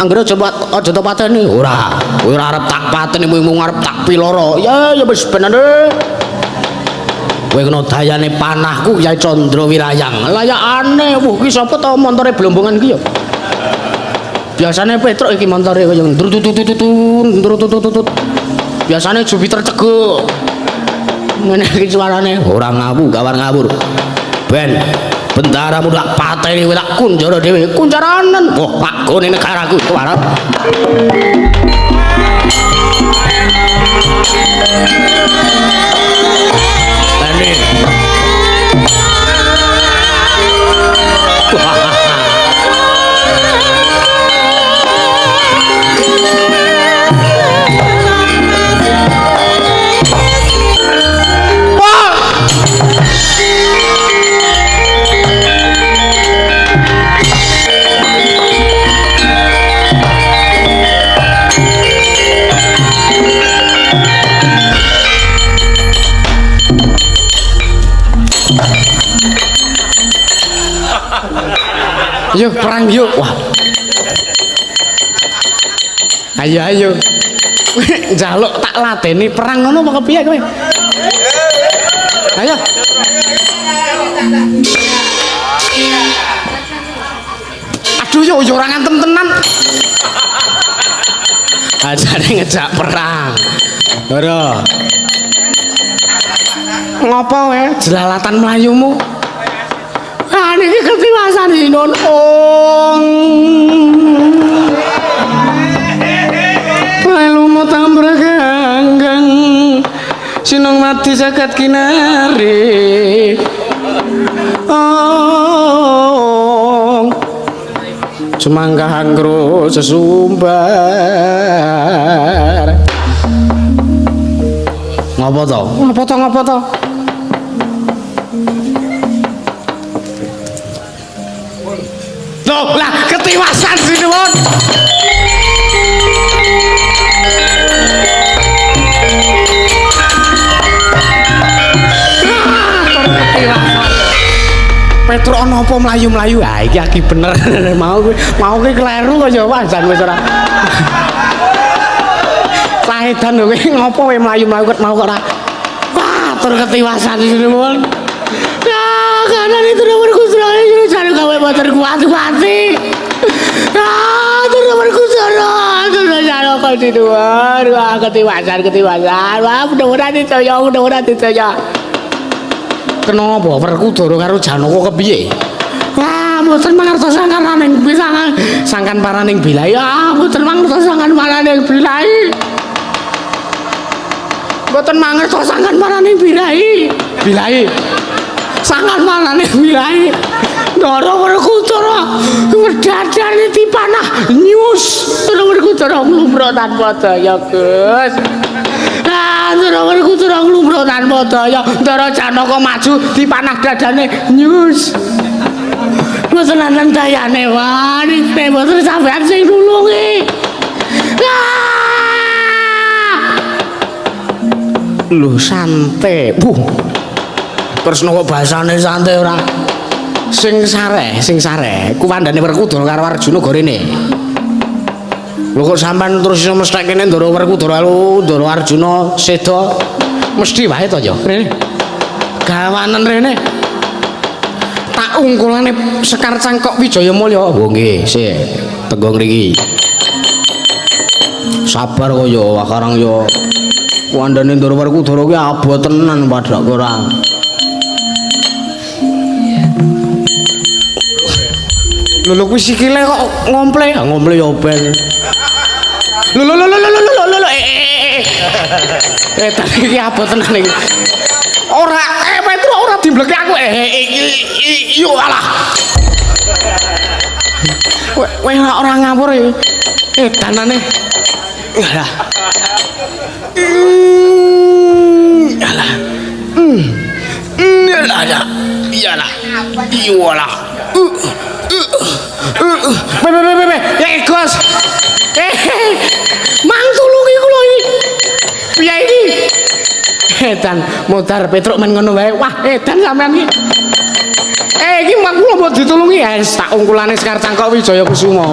A: Anggere aja tak pateni. Ora. Kowe ora arep tak pateni mung arep tak piloro. Ya wis bener. Kowe kena dayane panahku Kyai Candra Wirayang. Layakane wuh iki sapa to montore blombongan iki ya. Biasane Petruk iki montore kaya ndrututututut. Biasane Jupiter ceguk. Ngene iki suarane ora ngawu gawar ngawur. Ben bendaramu tak pateni kowe tak kunjara dhewe. Kuncaranen. Wah, tak gone negaraku kowe arep. Ayo perang yuk. Wah. Ayo. Njaluk tak ladeni perang ngono apa kepiye kowe? Ayo. Aduh yo ora ngantem tenan. Ajane ngejak perang. Ora. Ngopo kowe jelalatan mlayumu? Niki ketiwasan Hinun ong Lalu tambra ganggang Sinong mati sakat kinari ong Semangka hangkro sesumbar Ngapa to? Loh, lah ketiwasan Sinuwun. Petruk ana apa mlayu-mlayu? Ha iki aki bener mau ki kleru kaya wajan wis ora. Saedan lho ngopo kowe mlayu-mlayu ket mau kok ora. Wah, tur ketiwasan Sinuwun. Ya kanan itu nomor kusra itu cari gawe motor kuat mati. Itu nomor kusra itu cari kau di luar. Wah ketiwasan. Wah mudah-mudahan ditoyo. Kenapa Werkudara karo Janaka kepiye? Wah mboten mangertos sangkananing sangkan paraning Bilai. Mboten mangertos sangkan paraning Bilai. Mboten mangertos sangkan paraning Bilai. Sangkan paraning Bilai. Ndara Werkudara wedadane dipanah nyus. Werkudara nglumpruk tanpa daya, Gus. Ndara Werkudara nglumpruk tanpa daya. Ndara Janaka maju dipanah dadane nyus. Mboten nenten dayane wae, mboten sampean sing nulungi. Lho santai. Terus kok bahasane santai ora? Sing sare. Kuwandane Werkudara karo Arjuna gorene. Lho kok sampean terus iso mesthek kene Ndara Werkudara lho, Ndara Arjuna seda mesti wae to ya. Rene. Gawanen rene. Tak ungkulane Sekar Cangkok Wijayamulya. Oh nggih, sik. Tenggo mriki. Sabar kok ya, karang ya. Kuwandane Ndara Werkudara ki abot tenan padhak ora. Lho kuwi sikile kok ngomple ya ben. Lho. Tadi iki abot tenan iki. Ora Petro ora dimbleki aku. Yo alah. Kowe ora ngawur danane. Alah. Alah. Alah. Iyalah. Iyalah. Be. Gus. Mang tulungi kula iki. Piye iki? Edan modar Petruk men ngono wae. Wah, edan sampean iki. Iki mak kula mbok ditulungi. Tak ungkulane Sekar Cangkok Wijaya Kusuma.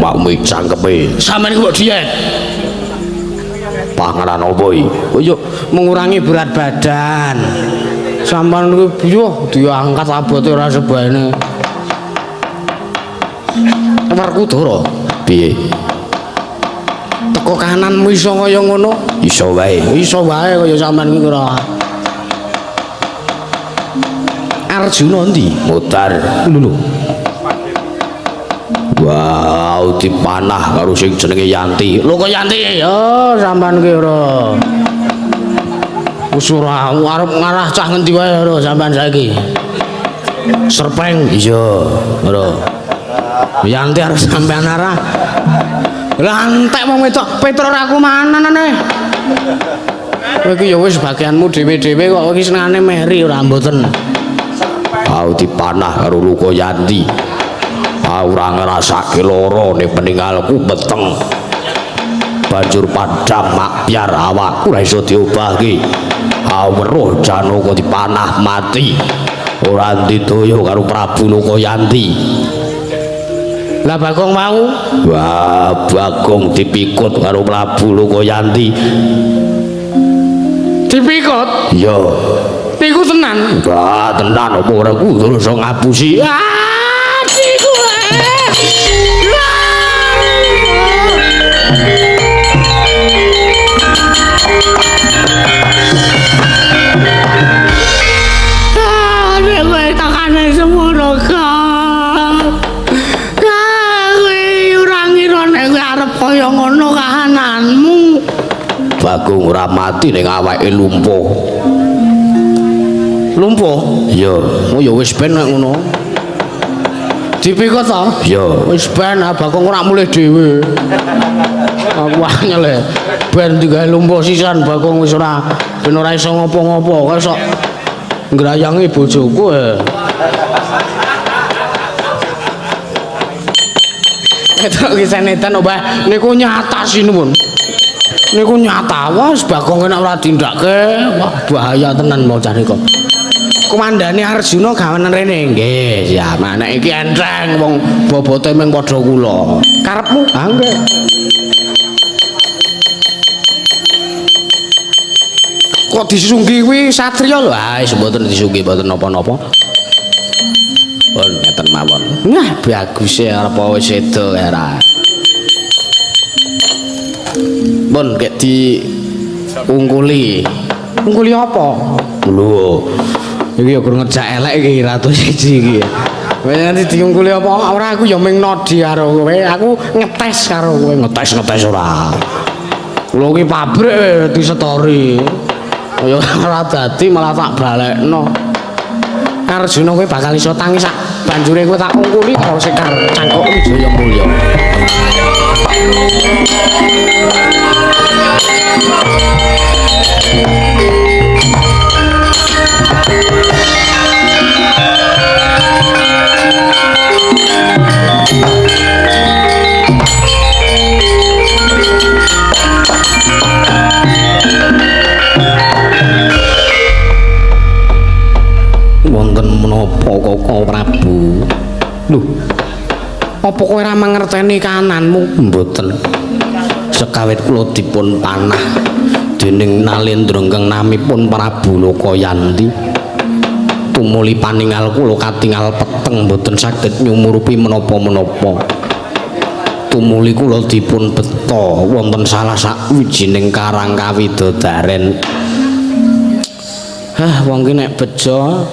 A: Mami cangkepe sampeyan kok diet panganan apa iki yo mengurangi berat badan sampeyan kuwi yo diangkat abote ora sebane Werkudara piye teko kananmu iso kaya ngono iso wae kaya sampeyan iki ora Arjuna ndi mutar lho wow dipanah karo sing jenenge Yanti. Lho kok Yanti? Ya sampean ki ora. Wis ora arep ngarah cah ngendi wae ora sampean saiki. Serpeng iya ora. Yanti arep sampean arah. Lah entek wong wedok Petro ora kumanane. Kowe iki ya wis bagianmu dhewe-dhewe kok iki senengane meri ora mboten. Au dipanah karo Luka Yanti. Ora ngrasake lara ning peninggalku beteng banjur padhang makyar awakku ora iso diobahke weruh Janaka dipanah mati ora didaya karo Prabu Lokayanti. Lah Bagong mau wah Bagong dipikut karo Prabu Lokayanti. Dipikut? Iya. Niku tenan? Wah tenan apa ora kudu iso ngapusi. Kaya ngono kahananmu Bagong ora mati ning awake lumpuh. Lumpuh? Iya, oh ya wis ben nek ngono. Dipikut to? Ya, wis ben Bagong ora mulih dhewe. Aku anyel ben digawe lumpuh sisan Bagong wis ora ben ora iso ngopo-ngopo kok sok ngrayangi bojoku. Ketok kisah netan Mbah niku nyata sinuwun. Niku nyata wis Bagong nek ora tindakke wah bahaya tenan bocah niku. Komandane Arjuna gawenan rene. Nggih, siap. Nek iki enteng wong bobote mung padha kula. Karepmu? Ha nggih. Kok disunggi kuwi satriya lho. Ah, wis mboten disunggi mboten napa-napa. Pun ngeten mawon. Nah, bagus e arep wis sedo era. Pun kek di ungkuli. Ungkuli apa? Lho. Iki ya kurang ngejak elek iki ratu siji iki. Wis nanti diungkuli apa ora aku ya ming nodi karo kowe. Aku ngetes karo kowe, ngetes ora. Lho iki pabrik disetori. Ya ora dadi malah tak balekno. Arjuna kowe bakal iso tangi sak banjure kowe tak ungkuli karo Sekar Cangkok Wijaya Mulya. Wonten menapa Koko Prabu? Lho. Apa kowe ora mangerteni kananmu? Mboten. Sekawit kula dipun panah dening Nalendra ingkang namipun Prabu Lokayanti. Tumuli paningal kula katingal peteng mboten saged nyumurupi menapa-menapa. Tumuli kula dipun beta wonten salah sawijining karang kawidodaren. Hah, wong ki nek bejo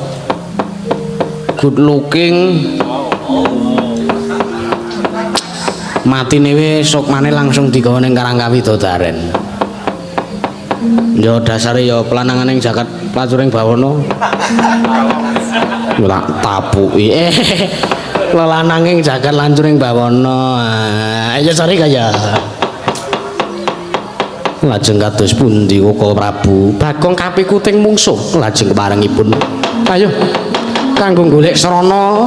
A: good looking matine wis sok maneh langsung digawa ning karang kawidodaren. Ya dasare ya pelananganing jagat placuring bawana. Tak tapuki. Lelananging jagat lancuring bawana. Ya sore kaya. Lajeng kados pundi Koko Prabu? Bagong kapikuting mungsuh lajeng keparengipun. Ayo kanggo golek srana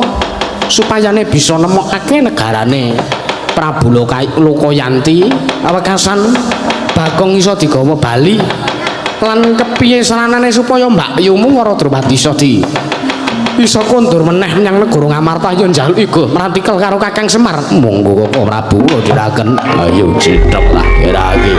A: supayane bisa nemokake negarane Prabu Lokayanti awekasan Bagong iso digawa bali lan kepiye saranane supaya Mbak Yumu karo Drupadi iso kondur meneh menyang negara Ngamarta yen njaluk igo mrantikel karo Kakang Semar. Monggo Koko Prabu kula diraken. Ayo cithek lah kira iki.